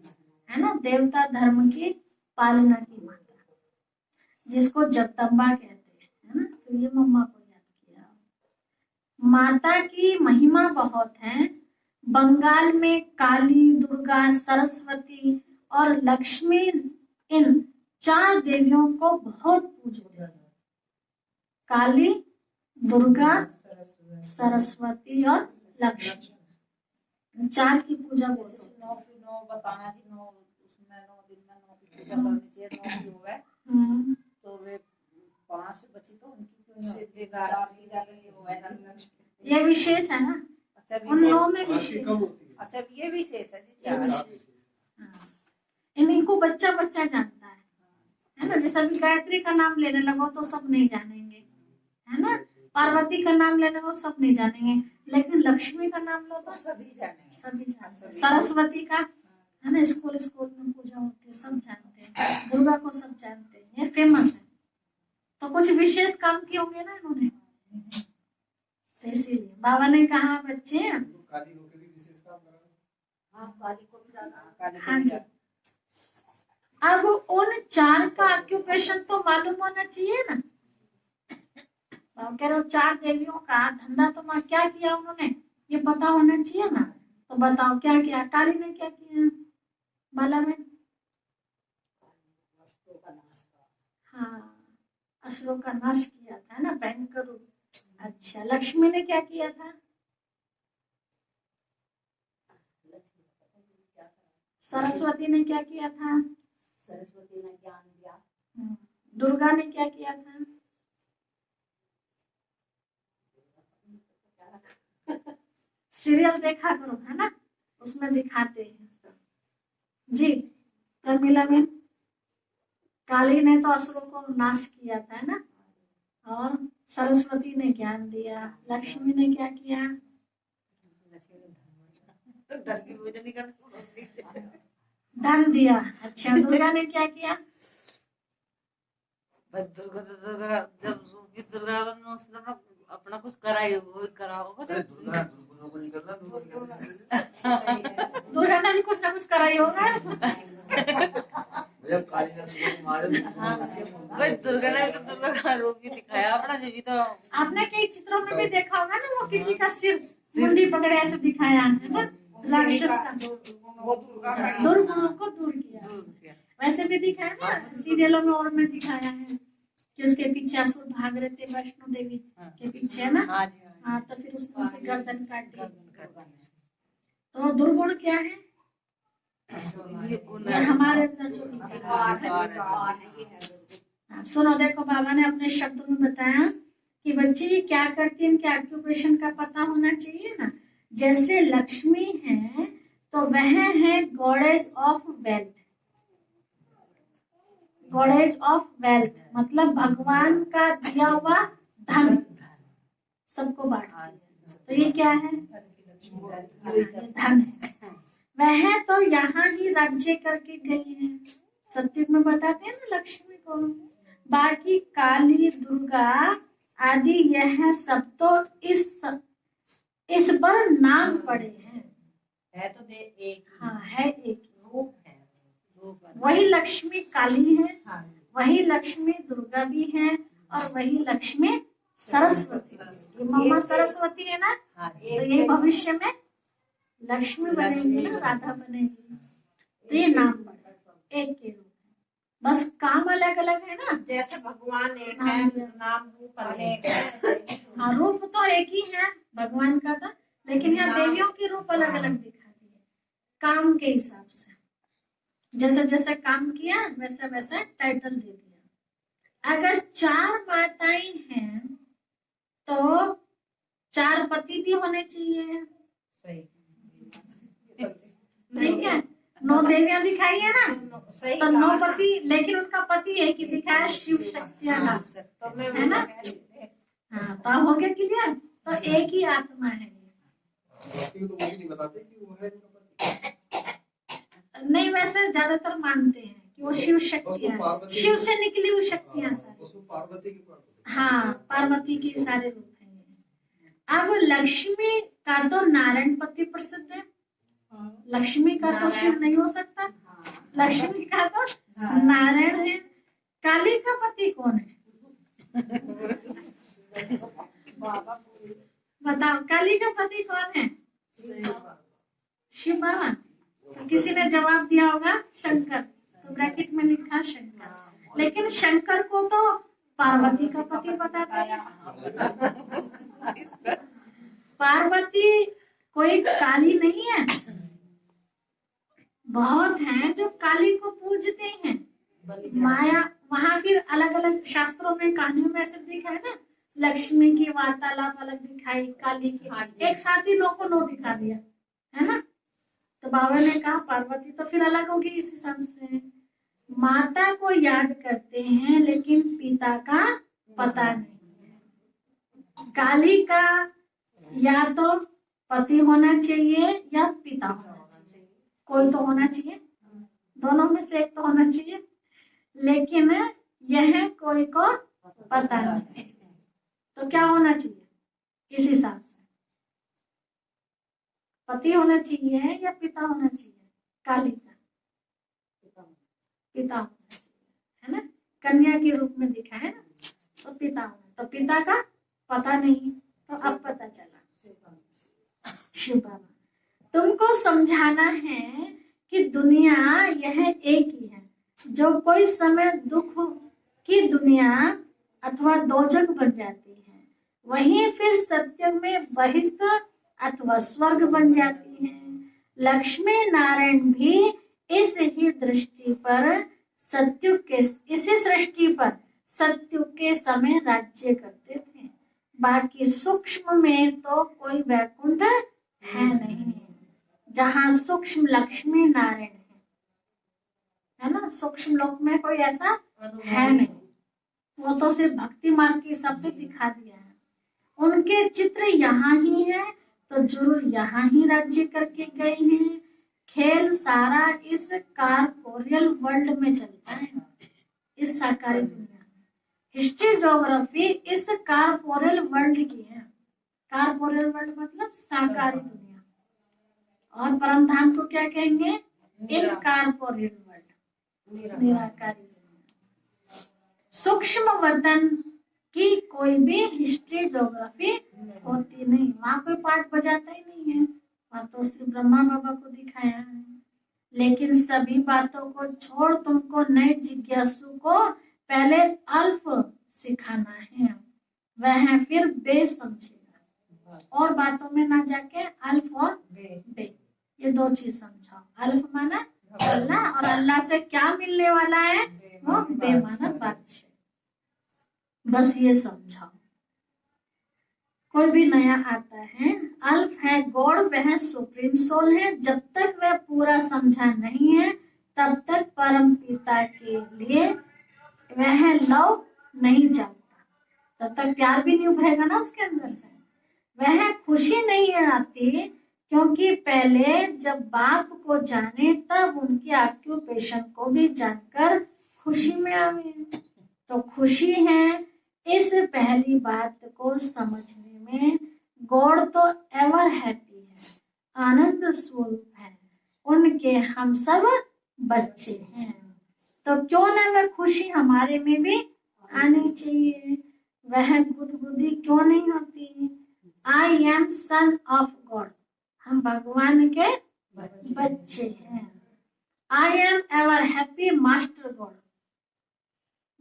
है ना, देवता धर्म की पालना की माता, जिसको जगदम्बा कहते हैं, है ना। तो ये मम्मा को याद किया। माता की महिमा बहुत है। बंगाल में काली, दुर्गा, सरस्वती और लक्ष्मी, इन 4 देवियों को बहुत पूजते हैं। काली, दुर्गा, सरस्वती और लक्ष्मी, 4 की पूजा बोलते हैं। 9 की 9 बताना जी, 9 उसमें 9 दिन में 9 की पूजा करनी चाहिए। 9 की हुआ तो वे 5 बची तो उनकी क्यों नहीं? 4 की जाकर हुआ है। ये विशेष है ना। अच्छा, उन 9 में विशेष। अच्छा, ये विशेष है जी। इनको बच्चा बच्चा जानता है ना। जैसे अभी गायत्री का नाम लेने लगो तो सब नहीं जानेंगे, है ना। पार्वती का नाम लेने लगो सब नहीं जानेंगे, लेकिन लक्ष्मी का नाम लो तो सभी जानेंगे, सभी जानते हैं। सरस्वती का, है ना, स्कूल में पूजा होती है, सब जानते हैं। दुर्गा को सब जानते हैं, ये फेमस है। तो कुछ विशेष काम किए होंगे ना इन्होंने, तो इसीलिए बाबा ने कहा बच्चे, काली को भी विशेष काम करा। काली को भी जाना। हाँ जी। अब उन 4 का ऑक्यूपेशन तो मालूम होना चाहिए ना। कह रहे हो 4 देवियों का धंधा तो क्या किया उन्होंने, ये पता होना चाहिए ना। तो बताओ क्या किया? काली ने क्या किया? बाला में, हाँ, असुरों का नाश किया था ना, भयंकर रूप। अच्छा, लक्ष्मी ने क्या किया था? सरस्वती ने क्या किया था? सरस्वती ने ज्ञान दिया। दुर्गा ने क्या किया था? सीरियल देखा करो, है ना, उसमें दिखाते हैं सब। जी प्रमीला में काली ने तो असुरों को नाश किया था, है ना। और सरस्वती ने ज्ञान दिया, लक्ष्मी ने क्या किया? धन दिया। अच्छा, दुर्गा ने क्या किया? दुर्गा जब रूपी दुर्गा ने उसने अपना कुछ कराई, वो करा होगा। दुर्गा ने भी कुछ ना कुछ कराई होगा। दुर्गा ने तो दुर्गा का रूप भी दिखाया अपना, जब भी तो आपने कई चित्रों में भी देखा होगा ना, वो किसी का सिर मुंडी पकड़े ऐसे दिखाया है ना, राक्षस का। दुर्गुणों को दूर किया। वैसे भी दिखाया ना सीरियलों में, और में दिखाया है कि उसके पीछे असुर भाग रहे थे वैष्णो देवी के पीछे, है ना। हाँ, तो फिर उसने उसकी गर्दन काट दी। तो दुर्गुण क्या है? ये हमारे अंदर जो सुनो, देखो बाबा ने अपने शब्दों में बताया कि बच्ची ये क्या करती है, इनके ऑक्यूपेशन का पता होना चाहिए ना। जैसे लक्ष्मी है तो वह है goddess of wealth. Goddess of wealth मतलब भगवान का दिया हुआ धन सबको बांटती है। तो ये क्या है? धन है। वह तो यहाँ ही राज्य करके गई है। सत्युग में बताते हैं ना लक्ष्मी को। बाकी काली, दुर्गा आदि यह सब तो इस पर नाम पड़े हैं। है तो एक, हाँ है एक रूप है। वही लक्ष्मी काली है, हाँ। वही लक्ष्मी दुर्गा भी है, और वही लक्ष्मी सरस्वती। ये मम्मा सरस्वती है ना, तो ये भविष्य में लक्ष्मी बनेगी ना, राधा बनेगी। तो ये नाम पड़ा एक के रूप, बस काम अलग अलग है ना। जैसे भगवान एक है, नाम रूप अनेक है। हाँ, रूप तो एक ही है भगवान का था, लेकिन यहाँ देवियों के रूप अलग अलग दिखा दिए काम के हिसाब से। जैसे जैसे काम किया वैसे वैसे टाइटल दे दिया। अगर 4 माताएं हैं तो 4 पति भी होने चाहिए। सही, ठीक है। 9 देवियां दिखाई है ना, तो 9 पति, लेकिन उनका पति एक ही दिखाया, शिव शक्ति नाम से, है ना। हाँ, तो हो गया क्लियर। तो एक ही आत्मा है। नहीं, वैसे ज्यादातर मानते हैं कि वो शिव शक्तियां, शिव से निकली हुई शक्तियां सारी। हाँ, पार्वती के सारे रूप हैं। अब लक्ष्मी का तो नारायण पति प्रसिद्ध है। लक्ष्मी का तो शिव नहीं हो सकता, लक्ष्मी का तो नारायण है। काली का पति कौन है? बताओ, काली का पति कौन है? शिव बाबा। किसी ने जवाब दिया होगा शंकर, तो ब्रैकेट में लिखा शंकर। लेकिन शंकर को तो पार्वती का पति पता था। पार्वती कोई काली नहीं है, बहुत हैं जो काली को पूजते हैं। माया वहां फिर अलग अलग शास्त्रों में, कहानियों में ऐसे दिखाए ना, लक्ष्मी की वार्तालाप अलग दिखाई, काली की एक साथ ही 9 को 9 दिखा दिया, है ना। तो बाबा ने कहा पार्वती तो फिर अलग होगी इस हिसाब से। माता को याद करते हैं लेकिन पिता का पता नहीं है। काली का या तो पति होना चाहिए या पिता होना चाहिए, कोई तो होना चाहिए, दोनों में से एक तो होना चाहिए। लेकिन यह कोई को पता नहीं, तो क्या होना चाहिए किस हिसाब से? पति होना चाहिए या पिता होना चाहिए? काली का पिता होना चाहिए, है ना। कन्या के रूप में दिखा है ना, तो पिता होना। तो पिता का पता नहीं, तो अब पता चला। शिव बाबा तुमको समझाना है कि दुनिया यह एक ही है। जो कोई समय दुख की दुनिया अथवा दोजक बन जाती है, वहीं फिर सत्य में बहिष्ठ अथवा स्वर्ग बन जाती है। लक्ष्मी नारायण भी इस ही दृष्टि पर सत्युग के, इसी सृष्टि पर सत्युग के समय राज्य करते थे। बाकी सूक्ष्म में तो कोई वैकुंठ है नहीं, जहाँ सूक्ष्म लक्ष्मी नारायण है ना। सूक्ष्म लोक में कोई ऐसा है नहीं, वो तो सिर्फ भक्ति मार्ग के हिसाब से दिखा दिया है। उनके चित्र यहाँ ही है तो जरूर यहाँ ही राज्य करके गए हैं। खेल सारा इस कारपोरियल वर्ल्ड में चलता है, इस साकारी दुनिया में। हिस्ट्री ज्योग्राफी इस कारपोरियल वर्ल्ड की है। कारपोरियल वर्ल्ड मतलब साकारी दुनिया, और परम धाम को क्या कहेंगे? इनकारपोरियल वर्ल्ड, निराकारी दुनिया। सूक्ष्म वतन की कोई भी हिस्ट्री ज्योग्राफी होती नहीं, वहां कोई पाठ बजाता ही नहीं है, वहां तो सिर्फ ब्रह्मा बाबा को दिखाया है। लेकिन सभी बातों को छोड़ तुमको नए जिज्ञासु को पहले अल्फ सिखाना है, वह फिर बे समझेगा। और बातों में ना जाके अल्फ और बे, ये दो चीज समझाओ। अल्फ माना अल्लाह, और अल्लाह से क्या मिलने वाला है? वो बे माना बादशाह। बस ये समझाओ। कोई भी नया आता है, अल्फ है गॉड, वह सुप्रीम सोल है। जब तक वह पूरा समझा नहीं है तब तक परम पिता के लिए वह लव नहीं जानता, तब तक प्यार भी नहीं उभरेगा ना उसके अंदर से। वह खुशी नहीं आती क्योंकि पहले जब बाप को जाने तब उनकी ऑक्यूपेशन को भी जानकर खुशी में आवे। तो खुशी है इस पहली बात को समझने में। गॉड तो एवर हैप्पी है, आनंद स्वरूप है, उनके हम सब बच्चे हैं। तो क्यों ना वह खुशी हमारे में भी आनी चाहिए। वह गुदगुदी क्यों नहीं होती? I am son of God, हम भगवान के बच्चे हैं। I am ever happy master God,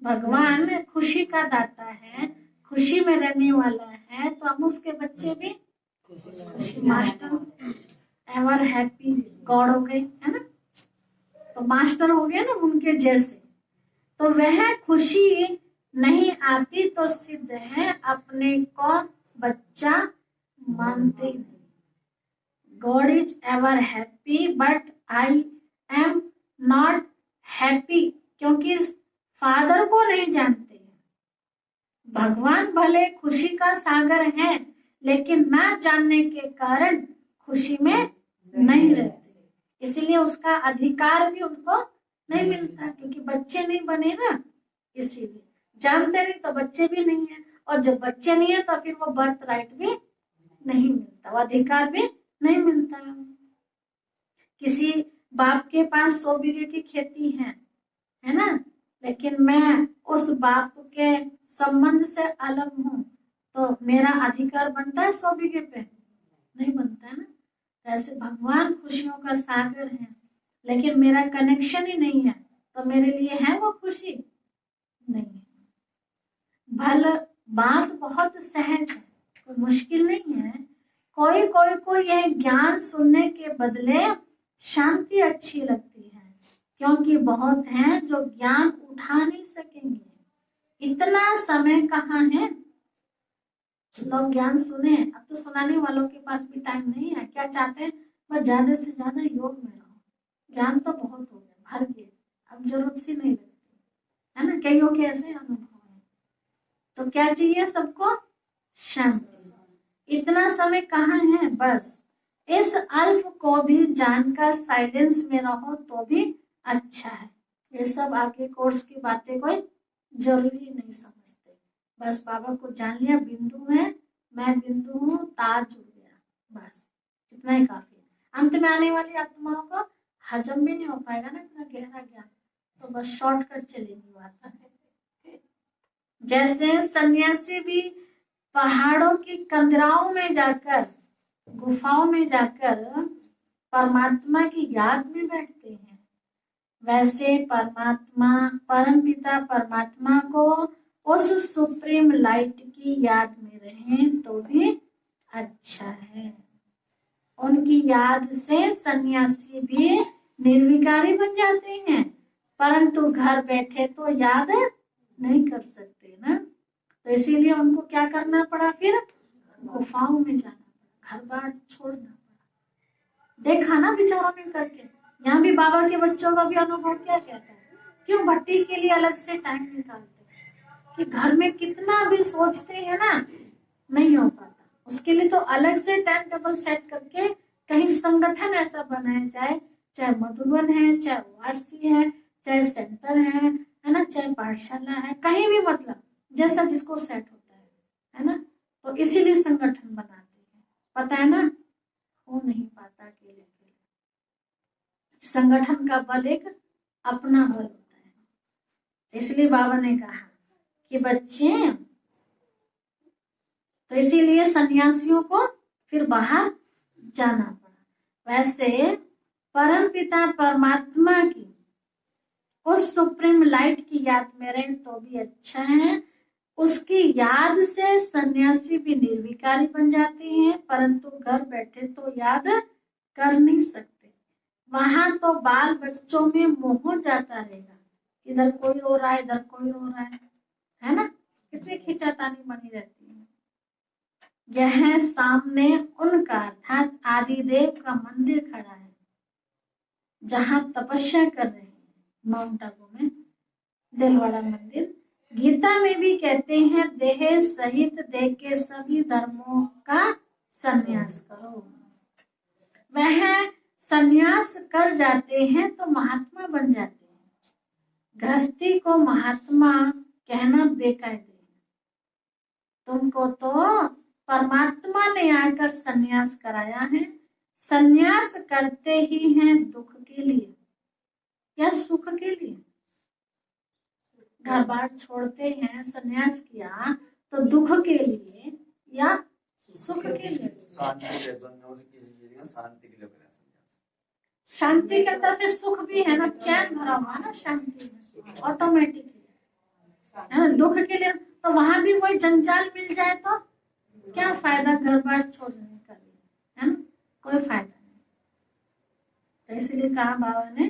भगवान खुशी का दाता है, खुशी में रहने वाला है, तो हम उसके बच्चे भी खुशी मास्टर एवर हैप्पी गॉड हो गए, है ना। तो मास्टर हो गए ना उनके जैसे। तो वह खुशी नहीं आती तो सिद्ध है अपने को बच्चा मानते नहीं। God is ever happy but I am not happy, क्योंकि फादर को नहीं जानते हैं। भगवान भले खुशी का सागर है, लेकिन ना जानने के कारण खुशी में नहीं रहते, इसलिए उसका अधिकार भी उनको नहीं मिलता, क्योंकि बच्चे नहीं बने ना। इसीलिए जानते नहीं तो बच्चे भी नहीं है, और जब बच्चे नहीं है तो फिर वो बर्थ राइट भी नहीं मिलता, वो अधिकार भी नहीं मिलता। किसी बाप के पास 100 बीघे की खेती है ना, लेकिन मैं उस बाप के संबंध से अलग हूँ, तो मेरा अधिकार बनता है 100 बीघे पे? नहीं बनता है ना। ऐसे भगवान खुशियों का सागर है, लेकिन मेरा कनेक्शन ही नहीं है, तो मेरे लिए है वो खुशी? नहीं है। भले बात बहुत सहज है, कोई मुश्किल नहीं है। कोई कोई को यह ज्ञान सुनने के बदले शांति अच्छी लगती है, क्योंकि बहुत हैं जो ज्ञान उठा नहीं सकेंगे। इतना समय कहाँ है लोग ज्ञान सुने? अब तो सुनाने वालों के पास भी टाइम नहीं है। क्या चाहते हैं? बस ज्यादा से ज्यादा योग में रहो, ज्ञान तो बहुत हो गया, भर गए, अब जरूरत सी नहीं लगती है ना। कईयों के ऐसे अनुभव है। तो क्या चाहिए सबको? शांति। इतना समय कहाँ है? बस इस अल्फ को भी जानकर साइलेंस में रहो तो भी अच्छा है। ये सब आगे कोर्स की बातें कोई जरूरी नहीं समझते। बस बाबा को जान लिया, बिंदु है, मैं बिंदु हूँ, तार जुड़ गया, बस इतना ही काफी है। अंत में आने वाली आत्माओं को हजम भी नहीं हो पाएगा ना इतना गहरा ज्ञान, तो बस शॉर्टकट चलेगी बात। जैसे सन्यासी भी पहाड़ों की कंदराओं में जाकर, गुफाओं में जाकर परमात्मा की याद में बैठते हैं, वैसे परमात्मा, परमपिता परमात्मा को उस सुप्रीम लाइट की याद में रहें तो भी अच्छा है। उनकी याद से सन्यासी भी निर्विकारी बन जाते हैं, परंतु घर बैठे तो याद नहीं कर सकते ना। तो इसीलिए उनको क्या करना पड़ा? फिर गुफाओं में जाना पड़ा, घर बार छोड़ना पड़ा। देखा ना विचारों में करके। यहाँ भी बाबा के बच्चों का भी अनुभव क्या कहता है क्यों भट्टी के लिए अलग से टाइम निकालते हैं कि घर में कितना भी सोचते हैं ना, नहीं हो पाता। उसके लिए तो अलग से टाइम टेबल सेट करके कहीं संगठन ऐसा बनाया जाए, चाहे मधुबन है, चाहे वारसी है, चाहे सेंटर है ना, चाहे पाठशाला है, कहीं भी, मतलब जैसा जिसको सेट होता है ना। तो इसीलिए संगठन बनाते हैं, पता है ना, हो नहीं पाता अकेले। संगठन का बल एक अपना बल होता है। इसलिए बाबा ने कहा कि बच्चे, तो इसीलिए सन्यासियों को फिर बाहर जाना पड़ा। वैसे परम पिता परमात्मा की उस सुप्रीम लाइट की याद में रहें तो भी अच्छा है। उसकी याद से सन्यासी भी निर्विकारी बन जाते हैं, परंतु घर बैठे तो याद कर नहीं सकते। वहां तो बाल बच्चों में मोह जाता रहेगा, इधर कोई रो रहा है, इधर कोई रो रहा है ना, कितनी खिंचातानी बनी रहती है। यह सामने उनका अर्थात आदिदेव का मंदिर खड़ा है, जहां तपस्या कर रहे हैं माउंट आबू में, दिलवाड़ा मंदिर। गीता में भी कहते हैं, देह सहित देह के सभी धर्मों का संन्यास करो। वह संन्यास कर जाते हैं तो महात्मा बन जाते हैं। गृहस्थी को महात्मा कहना बेकायदे है। तुमको तो परमात्मा ने आकर संन्यास कराया है। संन्यास करते ही हैं दुख के लिए या सुख के लिए? घर बार छोड़ते हैं, संन्यास किया तो दुख के लिए या सुख के लिए? शांति के तरफ सुख भी है ना, चैन भरा हुआ ना शांति में ऑटोमेटिकली, है ना। दुख के लिए तो वहां भी वही जंजाल मिल जाए तो क्या फायदा घर बार छोड़ने का, है ना, कोई फायदा नहीं। तो इसलिए कहा बाबा ने,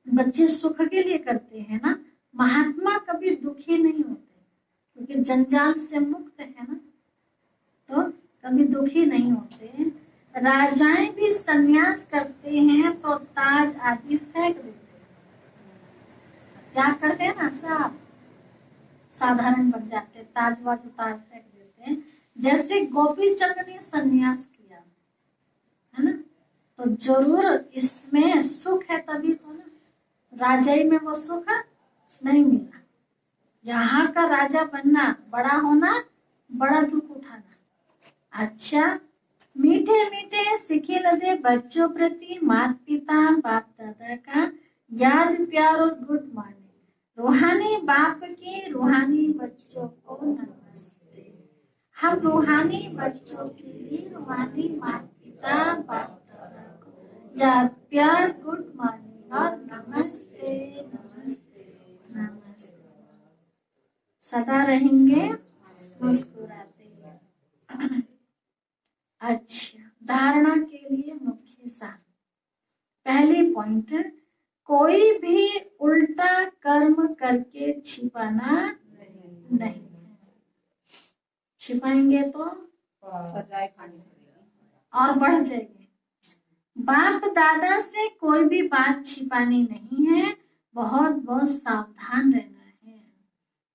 बच्चे सुख के लिए करते हैं ना, महात्मा कभी दुखी नहीं होते क्योंकि जंजाल से मुक्त है ना, तो कभी दुखी नहीं होते। राजाएं भी संन्यास करते हैं तो ताज आदि फेंक देते हैं। क्या करते हैं ना, सब साधारण बन जाते, ताज वाज उतार फेंक देते हैं। जैसे गोपी चंद ने संन्यास किया, है ना, तो जरूर इसमें सुख है तभी तो ना, राजाई में वो सुख नहीं मिला। यहाँ का राजा बनना, बड़ा होना, बड़ा दुख उठाना। अच्छा, मीठे मीठे सिखे लगे बच्चों प्रति माता पिता बाप दादा का याद प्यार और गुड मॉर्निंग। रूहानी बाप के रूहानी बच्चों को नमस्ते। हम रूहानी बच्चों के लिए रूहानी माता पिता बाप दादा को याद प्यार गुड मॉर्निंग और नमस्ते नमस्ते नमस्ते सदा रहेंगे मुस्कुराते। अच्छा, धारणा के लिए मुख्य सार। पहली पॉइंट, कोई भी उल्टा कर्म करके छिपाना नहीं। छिपाएंगे तो सजाए खानी पड़ेगी और बढ़ जाएंगे। बाप दादा से कोई भी बात छिपानी नहीं है, बहुत बहुत सावधान रहना है।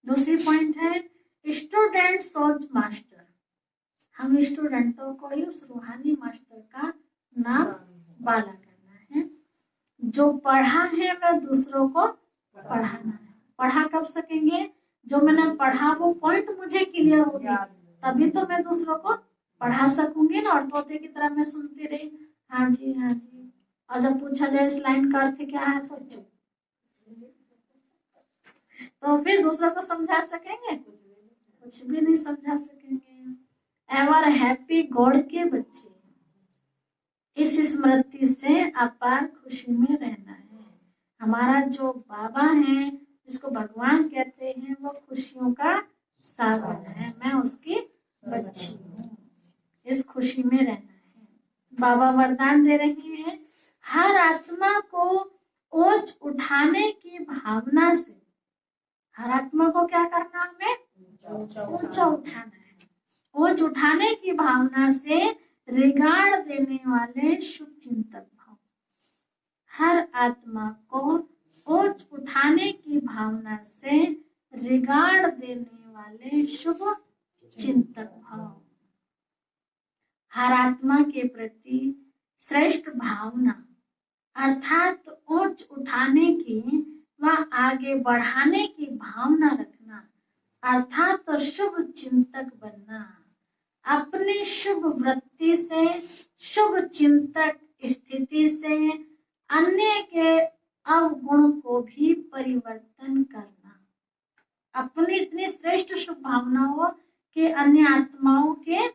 दूसरी पॉइंट है, स्टूडेंट सोच मास्टर। हम स्टूडेंटों को ही उस रूहानी मास्टर का नाम बाला करना है। जो पढ़ा है वह दूसरों को पढ़ाना है। पढ़ा कब सकेंगे? जो मैंने पढ़ा वो पॉइंट मुझे क्लियर होगी, तभी तो मैं दूसरों को पढ़ा सकूंगी ना। और तोते की तरह मैं सुनती रही, हाँ जी हाँ जी, और जब पूछा जाए इस लाइन का अर्थ क्या है तो फिर दूसरों को समझा सकेंगे? कुछ भी नहीं समझा सकेंगे। एवर हैप्पी गॉड के बच्चे, इस स्मृति से अपार खुशी में रहना है। हमारा जो बाबा है, जिसको भगवान कहते हैं, वो खुशियों का सागर है। मैं उसकी बच्ची हूँ, इस खुशी में रहना है। बाबा वरदान दे रहे हैं, हर आत्मा को ओज उठाने की भावना से, हर आत्मा को क्या करना, हमें ऊंचा उठाना है। ओज उठाने की भावना से रिगाड़ देने वाले शुभ चिंतक भाव। हर आत्मा को ऊंच उठाने की भावना से रिगाड़ देने वाले शुभ चिंतक भाव। हर आत्मा के प्रति श्रेष्ठ भावना अर्थात ऊंच उठाने की व आगे बढ़ाने की भावना रखना अर्थात शुभ चिंतक बनना। अपनी शुभ वृत्ति से शुभ चिंतक स्थिति से अन्य के अवगुण को भी परिवर्तन करना। अपनी इतनी श्रेष्ठ शुभ भावना हो कि अन्य आत्माओं के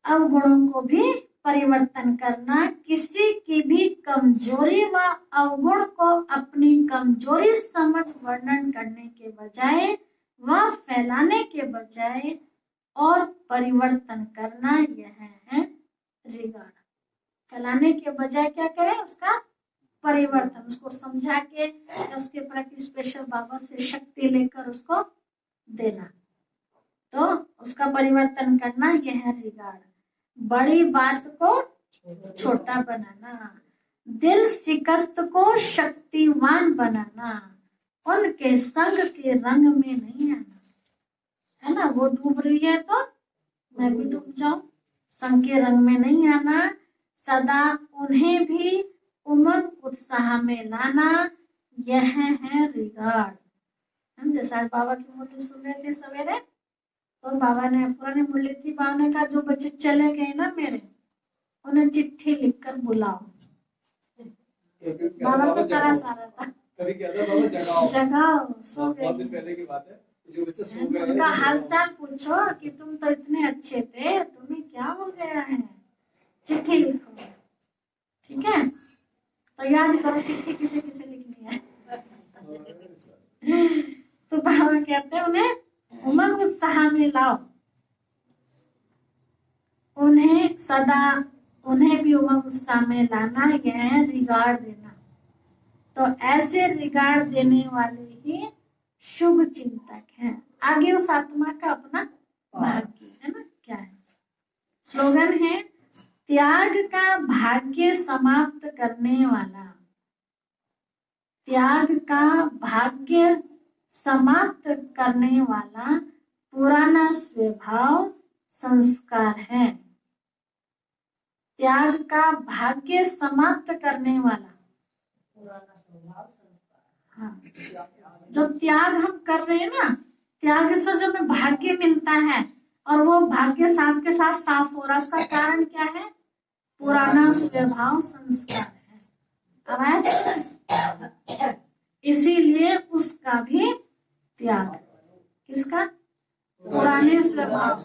अवगुणों को भी परिवर्तन करना। किसी की भी कमजोरी व अवगुण को अपनी कमजोरी समझ वर्णन करने के बजाय व फैलाने के बजाय और परिवर्तन करना, यह है रिगाड़। फैलाने के बजाय क्या करें, उसका परिवर्तन, उसको समझा के उसके प्रति स्पेशल बाबा से शक्ति लेकर उसको देना, तो उसका परिवर्तन करना, यह है रिगाड़। बड़ी बात को छोटा बनाना, दिल शिकस्त को शक्तिवान बनाना, उनके संग के रंग में नहीं आना, है ना। वो डूब रही है तो मैं भी डूब जाऊं, संग के रंग में नहीं आना। सदा उन्हें भी उमंग उत्साह में लाना, यह है रिगाड़। जैसे आज बाबा की मुरली सुन रहे थे सवेरे, तो बाबा ने पुरानी मुरली थी, बाबा ने कहा जो बच्चे चले गए ना मेरे, उन्हें चिट्ठी लिखकर बुलाओ। बाबा को तरस आ रहा था, कभी क्या था बाबा, जगाओ जगाओ, सो बहुत दिन गए। पहले की बात है, जो बच्चे सो गए उनका हालचाल पूछो कि तुम तो इतने अच्छे थे, तुम्हें क्या हो गया है, चिट्ठी लिखो। ठीक है, तो याद करो चिट्ठी किसे किसे लिखनी है। तो बाबा कहते हैं उन्हें उमंग उत्साह में लाओ, उन्हें सदा, उन्हें भी उमंग उत्साह में लाना, यह है रिगाड़ देना। तो ऐसे रिगाड़ देने वाले ही शुभ चिंतक हैं। आगे उस आत्मा का अपना भाग्य है ना, क्या है स्लोगन है, त्याग का भाग्य समाप्त करने वाला, त्याग का भाग्य समाप्त करने वाला पुराना स्वभाव संस्कार है। त्याग का भाग्य समाप्त करने वाला पुराना स्वभाव संस्कार। हाँ, जब त्याग हम कर रहे हैं ना, त्याग से जो हमें भाग्य मिलता है और वो भाग्य साथ के साथ साफ हो रहा, उसका कारण क्या है, पुराना स्वभाव संस्कार है। अब ऐसा, इसीलिए उसका भी त्याग, किसका, पुराने स्वभाव,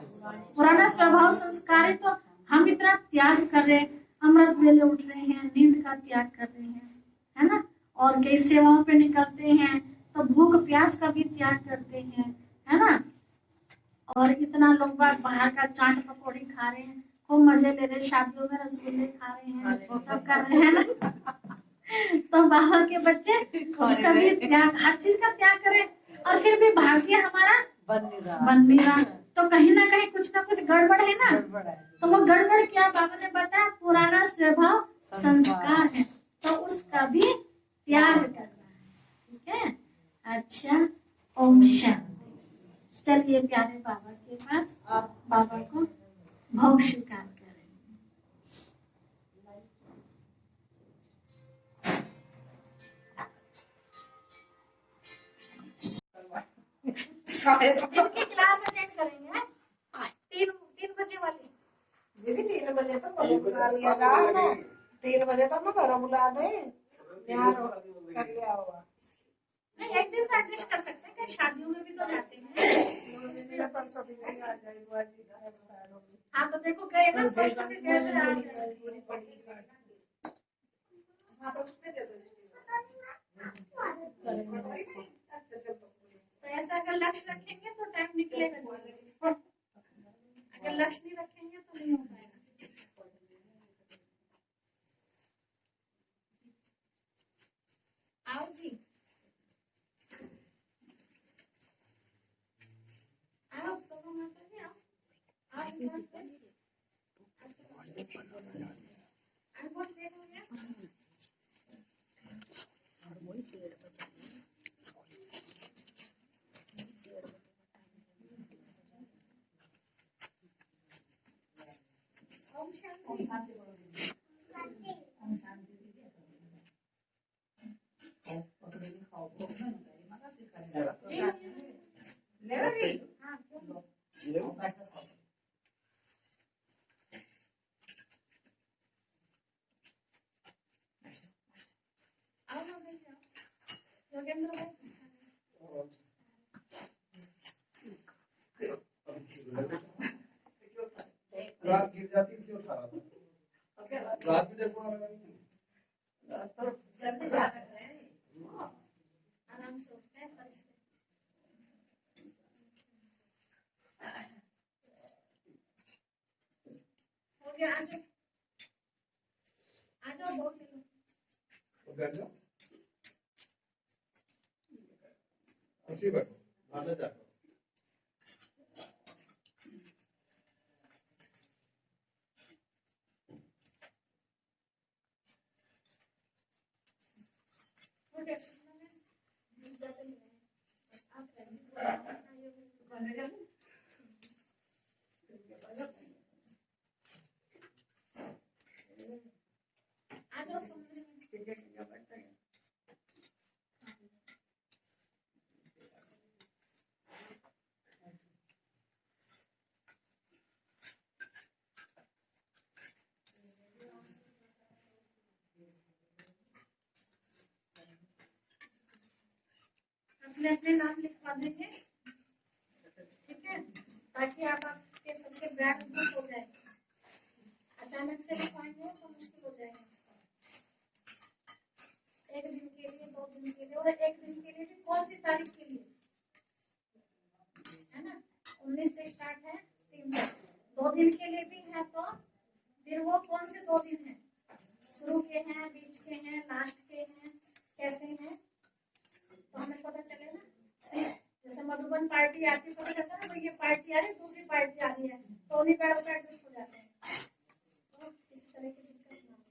पुराना स्वभाव संस्कार है। तो हम इतना त्याग कर रहे हैं, अमृत वेले उठ रहे हैं, नींद का त्याग कर रहे हैं, है ना, और कई सेवाओं पे निकलते हैं तो भूख प्यास का भी त्याग करते हैं, है ना। और इतना लोग बाहर का चाट पकौड़ी खा रहे हैं, खूब मजे ले रहे हैं, शादियों में रसगुल्ले खा रहे हैं, सब कर रहे हैं ना। तो बाबा के बच्चे उसका भी त्याग, हर चीज का त्याग करें, और फिर भी भाग्य हमारा बन नहीं रहा, तो कहीं ना कहीं कुछ ना कुछ गड़बड़ है ना। तो वो गड़बड़ क्या, बाबा ने बताया पुराना स्वभाव संस्कार है, तो उसका भी त्याग करना है। ठीक है, अच्छा, ओम शांति। चलिए प्यारे बाबा के पास, बाबा को भोग स्वीकार करें। इनकी क्लास अटेंड करेंगे 3 बजे वाली। दीदी 3 बजे तो घरों बुला लिया जाओ, 3 बजे तो मैं घरों बुला दे, यहाँ कर लिया होगा। नहीं, एक दिन तो एडजस्ट कर सकते हैं, कहीं शादियों में भी तो जाते हैं। परसों भी नहीं आ जाएगी। हाँ तो देखो गए ना, परसों भी गए थे, आज तो ऐसा अगर लक्ष्य रखेंगे तो टाइम निकलेगा, अगर लक्ष्य नहीं रखेंगे तो नहीं हो पाएगा। आओ जी, आओ सोनो माता जी, आओ बहुत लेट हो गया। ओम ओम शांति। शांति बोलो दीदी। ओम शांति दीदी ऐसा बोलो। खाओ, पकड़ेगी, खाओ, भूख में नहीं लगी, मगर फिर करेगा। ले रही? हाँ, क्यों? लो, ये बैठो खाओ। आओ ना भाई, आओ। योगेंद्र भाई। रात गिर जाती इसलिए उठा रहा था। रात में देखो तो जल्दी जा रहे हैं। आराम से उठते हैं फर्श पे। हो गया, आ जाओ। आ जाओ, 2 किलो। बैठ जाओ। कुर्सी बैठो, आने जाओ। हो गया, जाते नहीं है। आप करेंगे। आ जाओ समुद्र में। अपने अपने नाम लिखवा देंगे, ठीक है, ताकि आप आपके सबके बैग बुक हो जाए। अचानक से लिखवाएंगे तो मुश्किल हो जाएगा। 1 दिन के लिए, 2 दिन के लिए, और 1 दिन के लिए भी कौन सी तारीख के लिए, है ना? 19 से स्टार्ट है, 3 तक। 2 दिन के लिए भी है तो फिर वो कौन से 2 दिन है, शुरू के हैं, बीच के हैं, लास्ट के हैं, कैसे हैं, तो हमें पता चलेगा। जैसे मधुबन पार्टी आती है, पता चलता है ना, तो ये पार्टी आ रही है, दूसरी पार्टी आ रही है, तो उन्हीं पैरों पे एडजस्ट हो जाते हैं। तो इसी तरह की दिक्कत ना हो।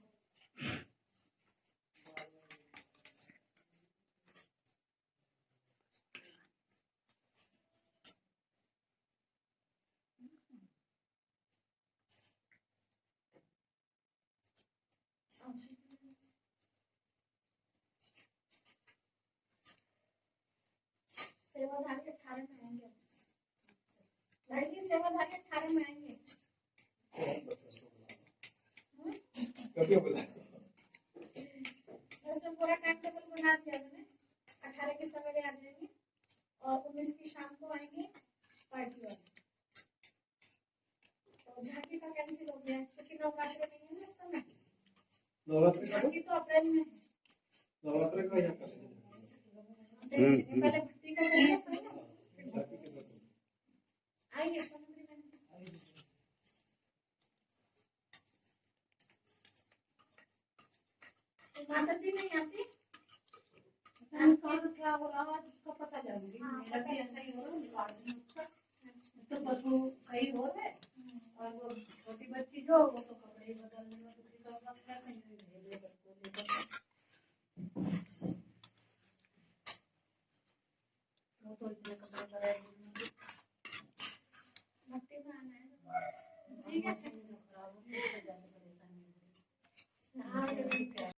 सेवाधारी 18 में आएंगे। भाई जी, सेवाधारी 18 में आएंगे। कभी बोला इसमें पूरा टाइम टेबल बना दिया मैंने। 18 के सवेरे आ जाएंगे और 19 की शाम को आएंगे पार्टी वाले। तो झांकी का कैंसिल हो गया क्योंकि नवरात्र नहीं है ना इस समय। नवरात्रि का झांकी तो अप्रैल में है। नवरात्रि का यहाँ करेंगे। पहले भट्टी का करिए, आइए समुद्री में। माता जी नहीं आती, क्या हो रहा है उसका पता जाऊंगी। मेरा भी ऐसा ही हो रहा है। तो पशु कहीं हो रहे और वो छोटी बच्ची जो वो तो कपड़े बदलने में दूसरी का क्या कहीं